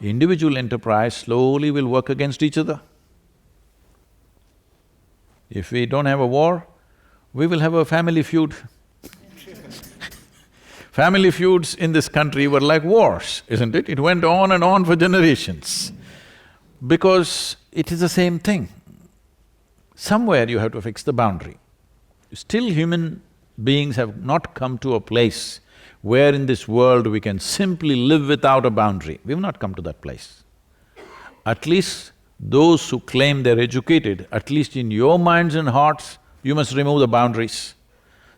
individual enterprise slowly will work against each other. If we don't have a war, we will have a family feud. Family feuds in this country were like wars, isn't it? It went on and on for generations. Because it is the same thing. Somewhere you have to fix the boundary. Still human beings have not come to a place where in this world we can simply live without a boundary. We've not come to that place. At least those who claim they're educated, at least in your minds and hearts, you must remove the boundaries.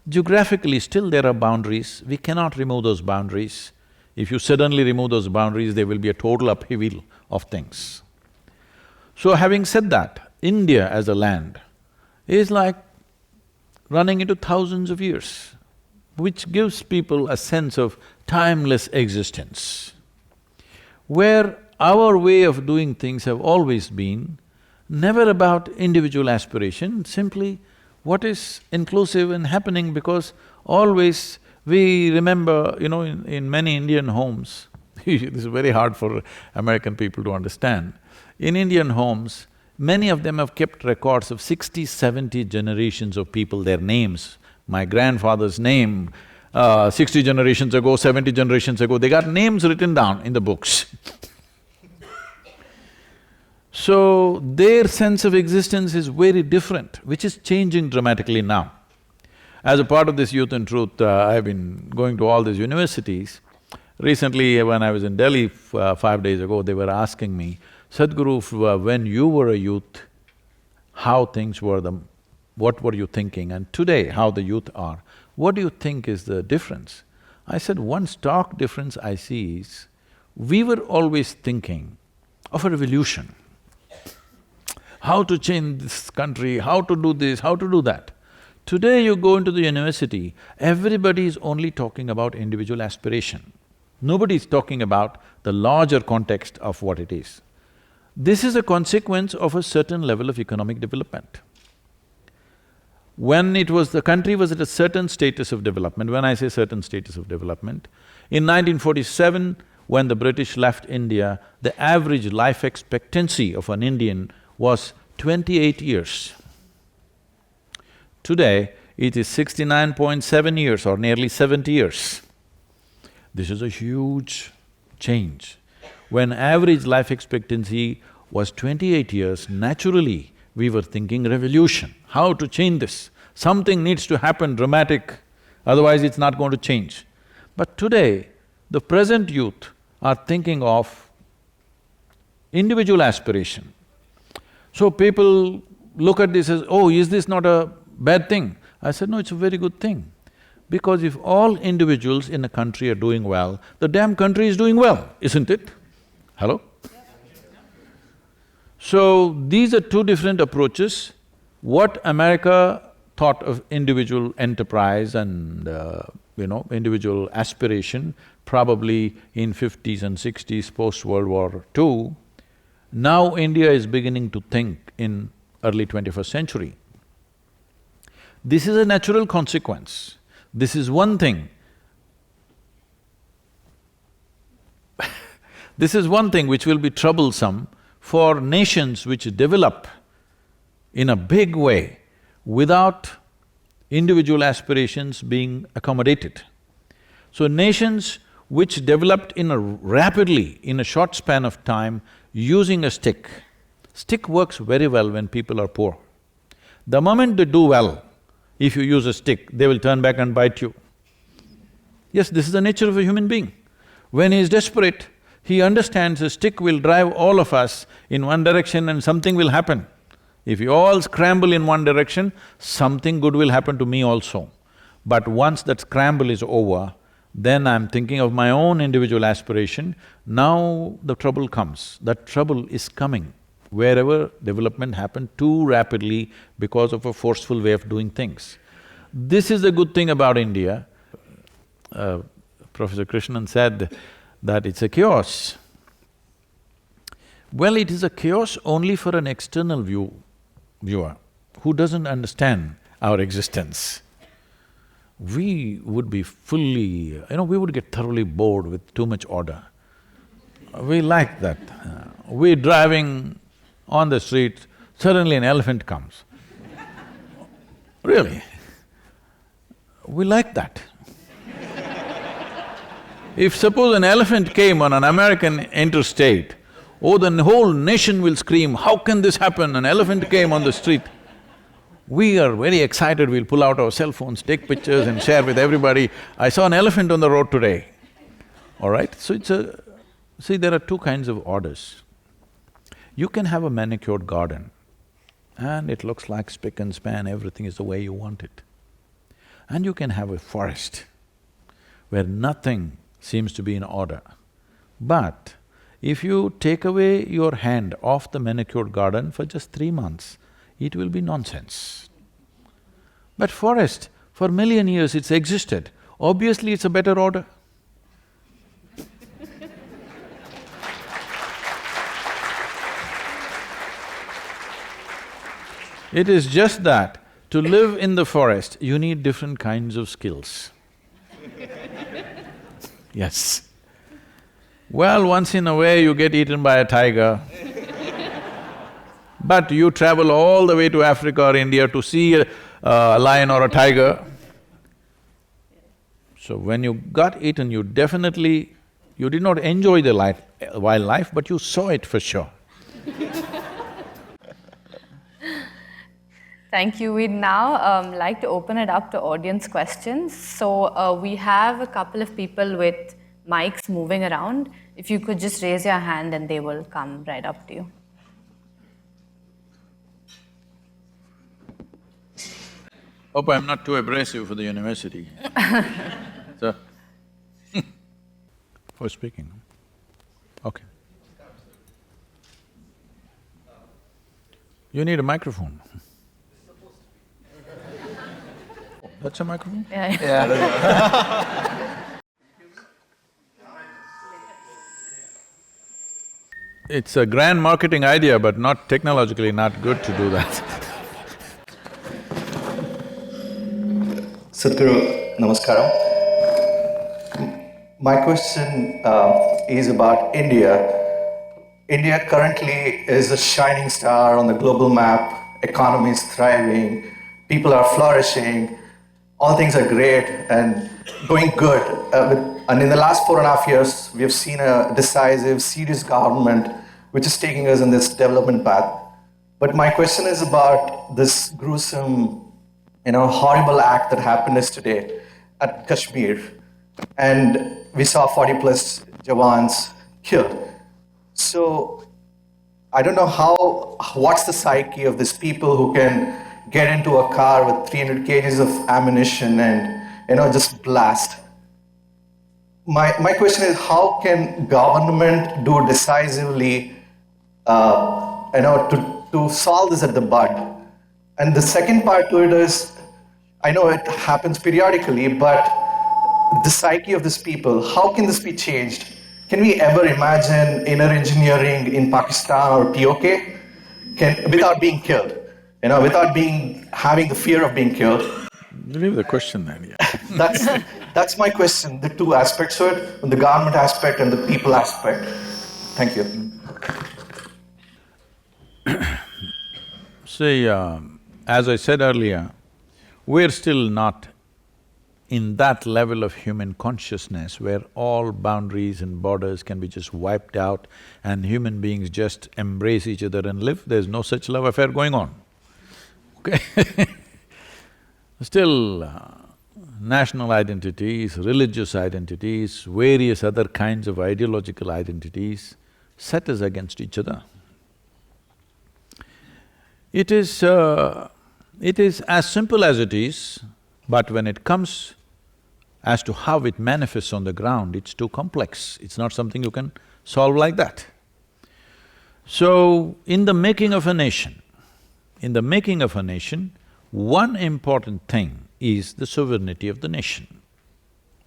Geographically, still there are boundaries, we cannot remove those boundaries. If you suddenly remove those boundaries, there will be a total upheaval of things. So having said that, India as a land is like running into thousands of years, which gives people a sense of timeless existence, where our way of doing things have always been never about individual aspiration, simply what is inclusive and happening, because always we remember, you know, in many Indian homes, this is very hard for American people to understand. In Indian homes, many of them have kept records of 60, 70 generations of people, their names. My grandfather's name, 60 generations ago, 70 generations ago, they got names written down in the books. So, their sense of existence is very different, which is changing dramatically now. As a part of this Youth and Truth, I've been going to all these universities. Recently, when I was in Delhi 5 days ago, they were asking me, Sadhguru, when you were a youth, how things were, what were you thinking, and today, how the youth are. What do you think is the difference? I said, one stark difference I see is, we were always thinking of a revolution. How to change this country, how to do this, how to do that. Today you go into the university, everybody is only talking about individual aspiration. Nobody is talking about the larger context of what it is. This is a consequence of a certain level of economic development. When the country was at a certain status of development, when I say certain status of development, in 1947, when the British left India, the average life expectancy of an Indian was 28 years. Today, it is 69.7 years or nearly 70 years. This is a huge change. When average life expectancy was 28 years, naturally, we were thinking revolution, how to change this. Something needs to happen dramatic, otherwise it's not going to change. But today, the present youth are thinking of individual aspiration. So people look at this as, oh, is this not a bad thing? I said, no, it's a very good thing. Because if all individuals in a country are doing well, the damn country is doing well, isn't it? Hello? So, these are two different approaches. What America thought of individual enterprise and, individual aspiration, probably in 50s and 60s, post-World War II, now India is beginning to think in early 21st century. This is a natural consequence. This is one thing. This is one thing which will be troublesome for nations which develop in a big way without individual aspirations being accommodated. So nations which developed rapidly, in a short span of time, using a stick. Stick works very well when people are poor. The moment they do well, if you use a stick, they will turn back and bite you. Yes, this is the nature of a human being. When he is desperate, he understands a stick will drive all of us in one direction and something will happen. If you all scramble in one direction, something good will happen to me also. But once that scramble is over, then I'm thinking of my own individual aspiration. Now the trouble comes. That trouble is coming wherever development happened too rapidly because of a forceful way of doing things. This is the good thing about India. Professor Krishnan said that it's a chaos. Well, it is a chaos only for an external viewer who doesn't understand our existence. We would be we would get thoroughly bored with too much order. We like that. We're driving on the street, suddenly an elephant comes. Really, we like that. If suppose an elephant came on an American interstate, oh, the whole nation will scream, how can this happen? An elephant came on the street. We are very excited, we'll pull out our cell phones, take pictures and share with everybody. I saw an elephant on the road today, all right? So see, there are two kinds of orders. You can have a manicured garden and it looks like spick and span, everything is the way you want it. And you can have a forest where nothing seems to be in order. But if you take away your hand off the manicured garden for just 3 months, it will be nonsense. But forest, for million years it's existed, obviously it's a better order. It is just that to live in the forest, you need different kinds of skills. Yes. Well, once in a way you get eaten by a tiger, but you travel all the way to Africa or India to see a lion or a tiger. So when you got eaten, you did not enjoy the wildlife, but you saw it for sure. Thank you. We'd now like to open it up to audience questions. So we have a couple of people with mics moving around. If you could just raise your hand and they will come right up to you. Hope I'm not too abrasive for the university. So, for speaking. Okay. You need a microphone. That's a microphone? Yeah. It's a grand marketing idea, but not technologically not good to do that. Sadhguru, namaskaram. My question is about India. India currently is a shining star on the global map. Economy is thriving, people are flourishing, all things are great and going good. And in the last 4.5 years, we have seen a decisive, serious government which is taking us in this development path. But my question is about this gruesome, horrible act that happened yesterday at Kashmir. And we saw 40 plus Jawans killed. So I don't know what's the psyche of these people who can get into a car with 300 kgs of ammunition and, just blast. My question is, how can government do decisively, to solve this at the bud? And the second part to it is, I know it happens periodically, but the psyche of these people, how can this be changed? Can we ever imagine inner engineering in Pakistan or POK without being killed? Without having the fear of being killed? Leave the question then, yeah. That's my question, the two aspects to it, the government aspect and the people aspect. Thank you. See, as I said earlier, we're still not in that level of human consciousness where all boundaries and borders can be just wiped out and human beings just embrace each other and live. There's no such love affair going on, okay? Still, national identities, religious identities, various other kinds of ideological identities set us against each other. It is as simple as it is, but when it comes as to how it manifests on the ground, it's too complex. It's not something you can solve like that. So, in the making of a nation, one important thing is the sovereignty of the nation.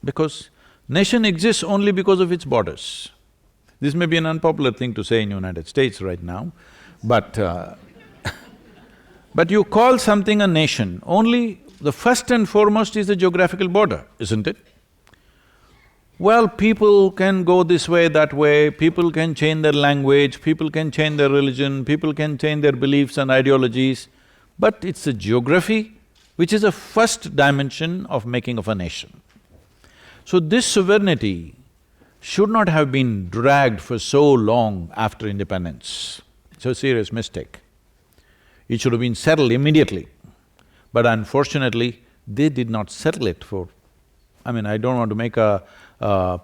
Because nation exists only because of its borders. This may be an unpopular thing to say in United States right now, but but you call something a nation, only the first and foremost is the geographical border, isn't it? Well, people can go this way, that way, people can change their language, people can change their religion, people can change their beliefs and ideologies, but it's the geography which is the first dimension of making of a nation. So this sovereignty should not have been dragged for so long after independence. It's a serious mistake. It should have been settled immediately. But unfortunately, they did not settle it for… I mean, I don't want to make a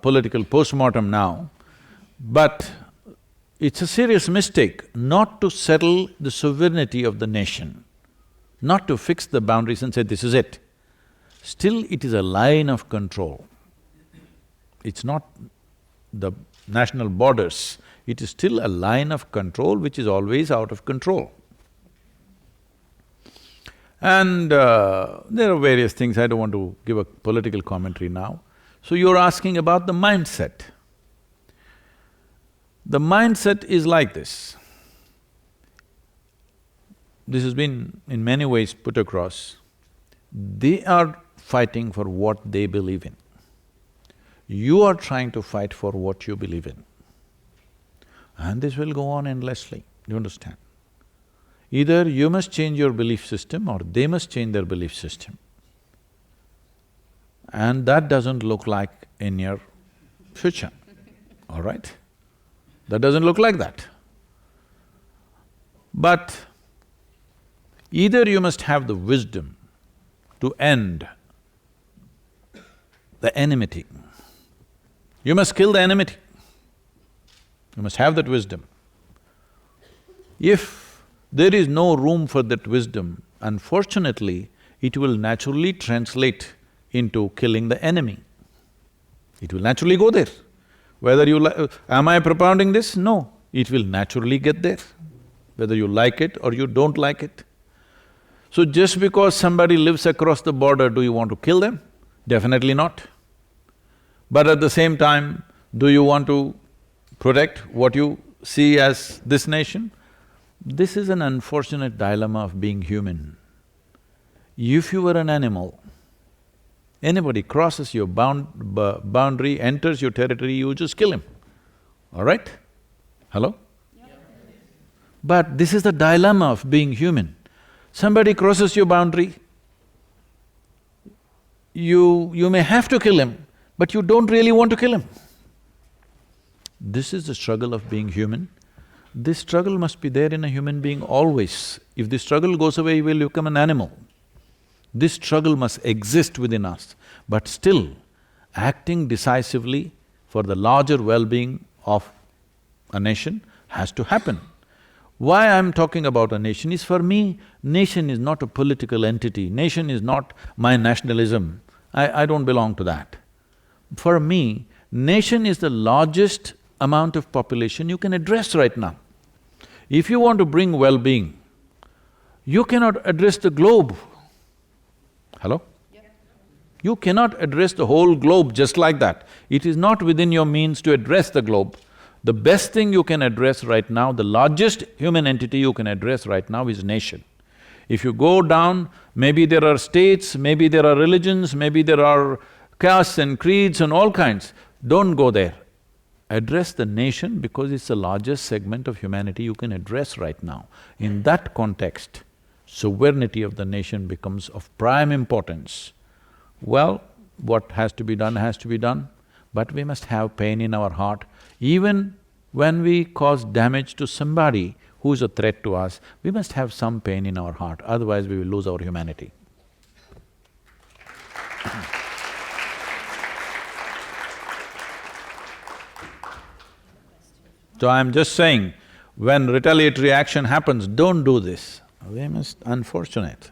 political postmortem now, but it's a serious mistake not to settle the sovereignty of the nation, not to fix the boundaries and say, this is it. Still, it is a line of control. It's not the national borders, it is still a line of control which is always out of control. And there are various things, I don't want to give a political commentary now. So you're asking about the mindset. The mindset is like this. This has been in many ways put across. They are fighting for what they believe in. You are trying to fight for what you believe in. And this will go on endlessly, you understand? Either you must change your belief system or they must change their belief system. And that doesn't look like in your future, all right? That doesn't look like that. But Either you must have the wisdom to end the enmity. You must kill the enmity. You must have that wisdom. If there is no room for that wisdom, unfortunately, it will naturally translate into killing the enemy. It will naturally go there. Whether you am I propounding this? No, it will naturally get there, whether you like it or you don't like it. So just because somebody lives across the border, do you want to kill them? Definitely not. But at the same time, do you want to protect what you see as this nation? This is an unfortunate dilemma of being human. If you were an animal, anybody crosses your boundary, enters your territory, you just kill him, all right? Hello? But this is the dilemma of being human. Somebody crosses your boundary, you may have to kill him, but you don't really want to kill him. This is the struggle of being human. This struggle must be there in a human being always. If this struggle goes away, you will become an animal. This struggle must exist within us, but still, acting decisively for the larger well-being of a nation has to happen. Why I'm talking about a nation is, for me, nation is not a political entity, nation is not my nationalism, I don't belong to that. For me, nation is the largest amount of population you can address right now. If you want to bring well-being, you cannot address the globe. Hello? You cannot address the whole globe just like that. It is not within your means to address the globe. The best thing you can address right now, the largest human entity you can address right now is nation. If you go down, maybe there are states, maybe there are religions, maybe there are castes and creeds and all kinds. Don't go there. Address the nation because it's the largest segment of humanity you can address right now. In that context, sovereignty of the nation becomes of prime importance. Well, what has to be done, but we must have pain in our heart. Even when we cause damage to somebody who is a threat to us, we must have some pain in our heart, otherwise we will lose our humanity. So I'm just saying, when retaliatory action happens, don't do this. We must… unfortunate,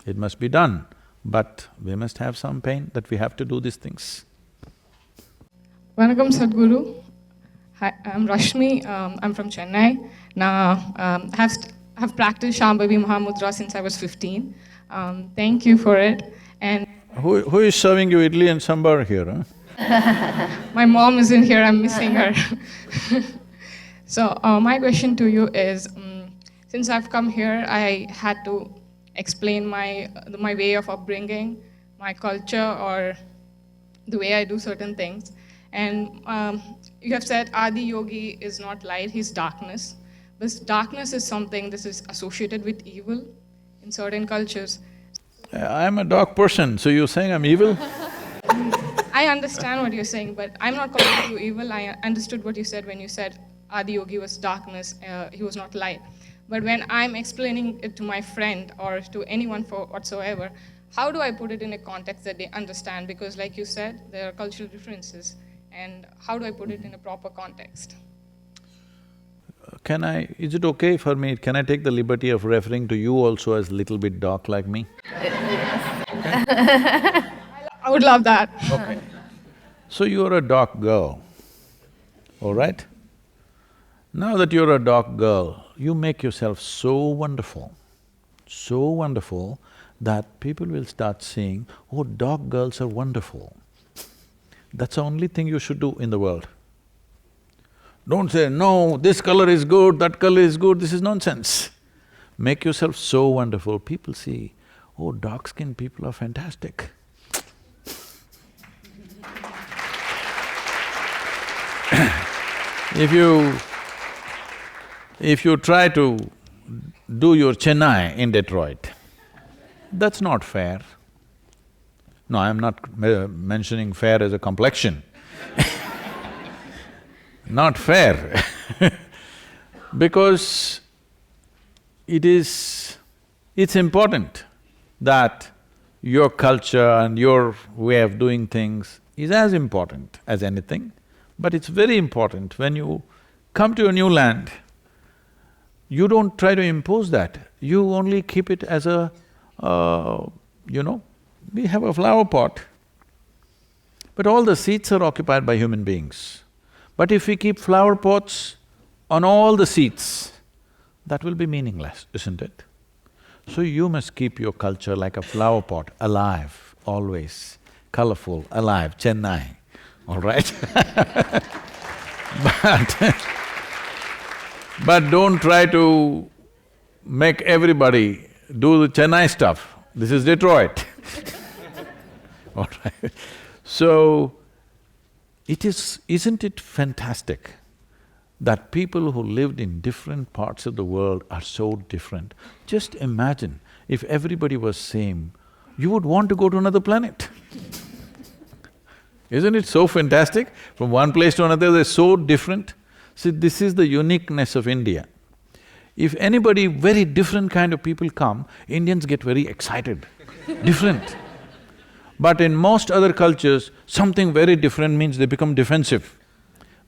it must be done, but we must have some pain that we have to do these things. Vanakkam Sadhguru. Hi, I'm Rashmi, I'm from Chennai. Now, have practiced Shambhavi Mahamudra since I was 15. Thank you for it. And Who is serving you idli and sambar here, huh? my mom isn't here, I'm missing her. So, my question to you is, since I've come here, I had to explain my way of upbringing, my culture, or the way I do certain things. And you have said Adi Yogi is not light, he's darkness. But darkness is something this is associated with evil in certain cultures. I'm a dark person, so you're saying I'm evil? I understand what you're saying, but I'm not calling you evil. I understood what you said when you said Adi Yogi was darkness, he was not light. But when I'm explaining it to my friend or to anyone for whatsoever, how do I put it in a context that they understand? Because like you said, there are cultural differences. And how do I put it in a proper context? Is it okay for me, can I take the liberty of referring to you also as little bit dark like me? I would love that. Okay. So you're a dark girl, all right? Now that you're a dark girl, you make yourself so wonderful that people will start saying, oh, dark girls are wonderful. That's the only thing you should do in the world. Don't say, no, this color is good, that color is good, this is nonsense. Make yourself so wonderful, people see, oh, dark-skinned people are fantastic. If you try to do your Chennai in Detroit, that's not fair. No, I'm not mentioning fair as a complexion. Not fair because it is It's important that your culture and your way of doing things is as important as anything, but it's very important when you come to a new land, you don't try to impose that, you only keep it as a, we have a flower pot, but all the seats are occupied by human beings. But if we keep flower pots on all the seats, that will be meaningless, isn't it? So you must keep your culture like a flower pot, alive, always, colorful, alive, Chennai, all right? But don't try to make everybody do the Chennai stuff. This is Detroit. All right. So, isn't it fantastic that people who lived in different parts of the world are so different? Just imagine if everybody was same, you would want to go to another planet. Isn't it so fantastic? From one place to another, they're so different. See, this is the uniqueness of India. If anybody, very different kind of people come, Indians get very excited, different. But in most other cultures, something very different means they become defensive.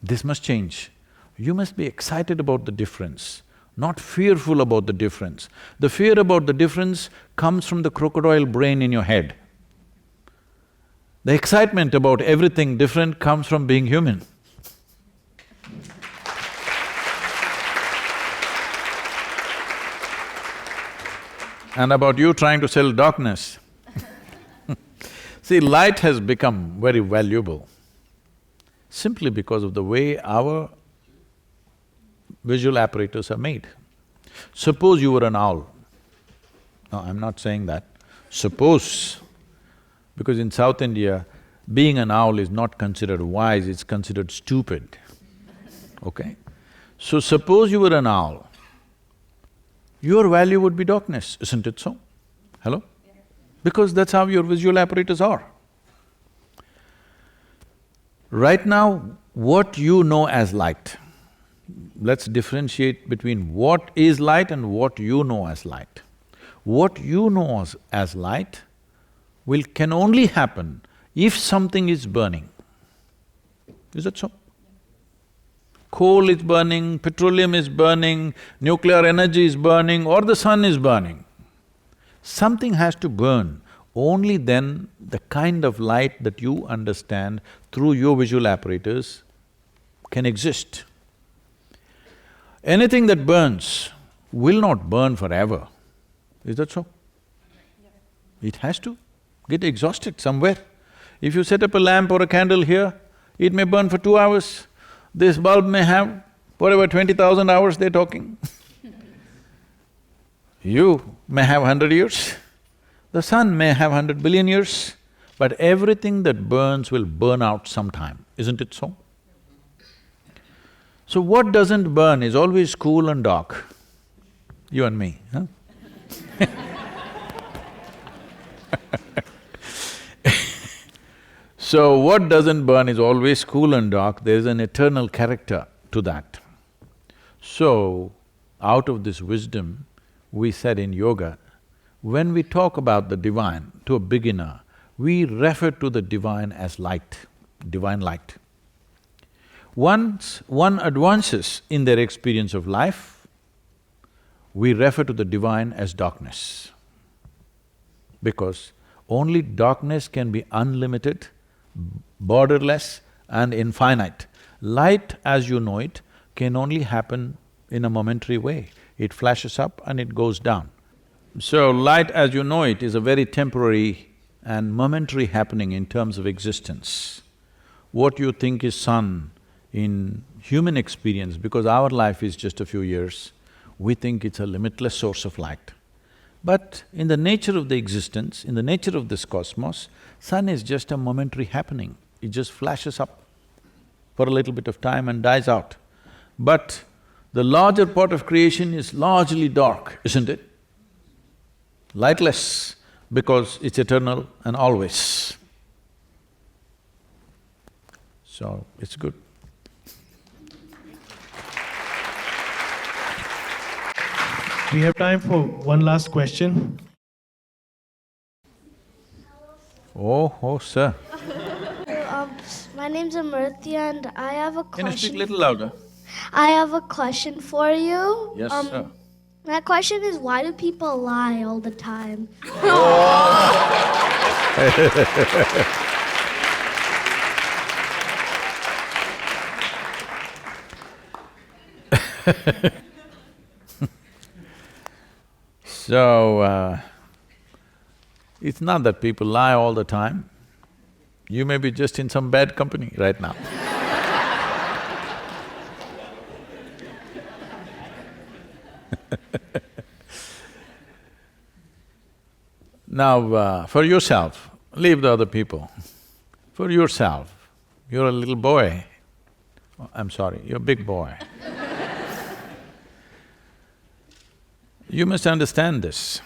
This must change. You must be excited about the difference, not fearful about the difference. The fear about the difference comes from the crocodile brain in your head. The excitement about everything different comes from being human. And about you trying to sell darkness. See, light has become very valuable simply because of the way our visual apparatus are made. Suppose you were an owl. No, I'm not saying that. Suppose, because in South India, being an owl is not considered wise, it's considered stupid, okay? So suppose you were an owl, your value would be darkness, isn't it so? Hello? Because that's how your visual apparatus are. Right now, what you know as light, let's differentiate between what is light and what you know as light. What you know as light can only happen if something is burning. Is that so? Coal is burning, petroleum is burning, nuclear energy is burning, or the sun is burning. Something has to burn, only then the kind of light that you understand through your visual apparatus can exist. Anything that burns will not burn forever, is that so? It has to get exhausted somewhere. If you set up a lamp or a candle here, it may burn for 2 hours. This bulb may have whatever 20,000 hours they're talking. You may have 100 years, the sun may have 100 billion years, but everything that burns will burn out sometime, isn't it so? So what doesn't burn is always cool and dark, you and me, huh? So what doesn't burn is always cool and dark, there's an eternal character to that. So, out of this wisdom, we said in yoga, when we talk about the divine to a beginner, we refer to the divine as light, divine light. Once one advances in their experience of life, we refer to the divine as darkness. Because only darkness can be unlimited, borderless and infinite. Light, as you know it, can only happen in a momentary way. It flashes up and it goes down. So light, as you know it, is a very temporary and momentary happening in terms of existence. What you think is sun in human experience, because our life is just a few years, we think it's a limitless source of light. But in the nature of the existence, in the nature of this cosmos, sun is just a momentary happening. It just flashes up for a little bit of time and dies out. But the larger part of creation is largely dark, isn't it? Lightless, because it's eternal and always. So, it's good. We have time for one last question. Oh, sir. My name's Amrtia and I have a Can you speak a question. little louder? I have a question for you. Yes, sir. My question is, why do people lie all the time? So, it's not that people lie all the time. You may be just in some bad company right now. Now, for yourself, leave the other people. For yourself, you're a little boy. Oh, I'm sorry, you're a big boy. You must understand this.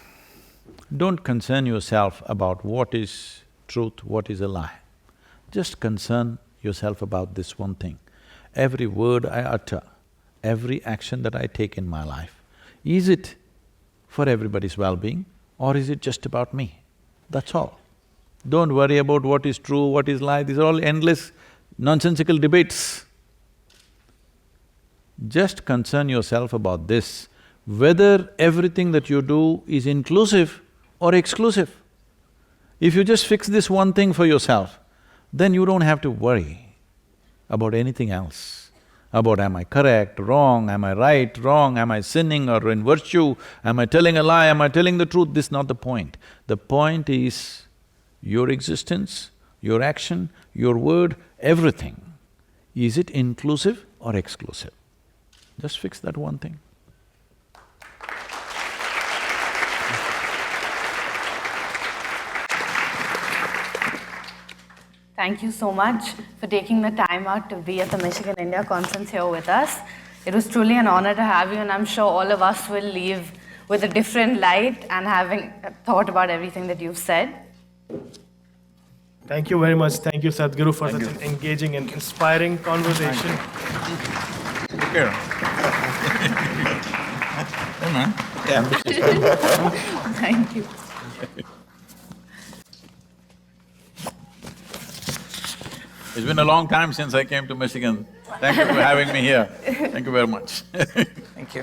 Don't concern yourself about what is truth, what is a lie. Just concern yourself about this one thing. Every word I utter, every action that I take in my life, is it for everybody's well-being or is it just about me? That's all. Don't worry about what is true, what is lie, these are all endless nonsensical debates. Just concern yourself about this, whether everything that you do is inclusive or exclusive. If you just fix this one thing for yourself, then you don't have to worry about anything else. About am I correct, wrong, am I right, wrong, am I sinning or in virtue, am I telling a lie, am I telling the truth, this is not the point. The point is your existence, your action, your word, everything. Is it inclusive or exclusive? Just fix that one thing. Thank you so much for taking the time out to be at the Michigan India Conference here with us. It was truly an honor to have you, and I'm sure all of us will leave with a different light and having thought about everything that you've said. Thank you very much. Thank you, Sadhguru, for such an engaging and inspiring conversation. Take care. Hey, man. Thank you. It's been a long time since I came to Michigan. Thank you for having me here. Thank you very much. Thank you.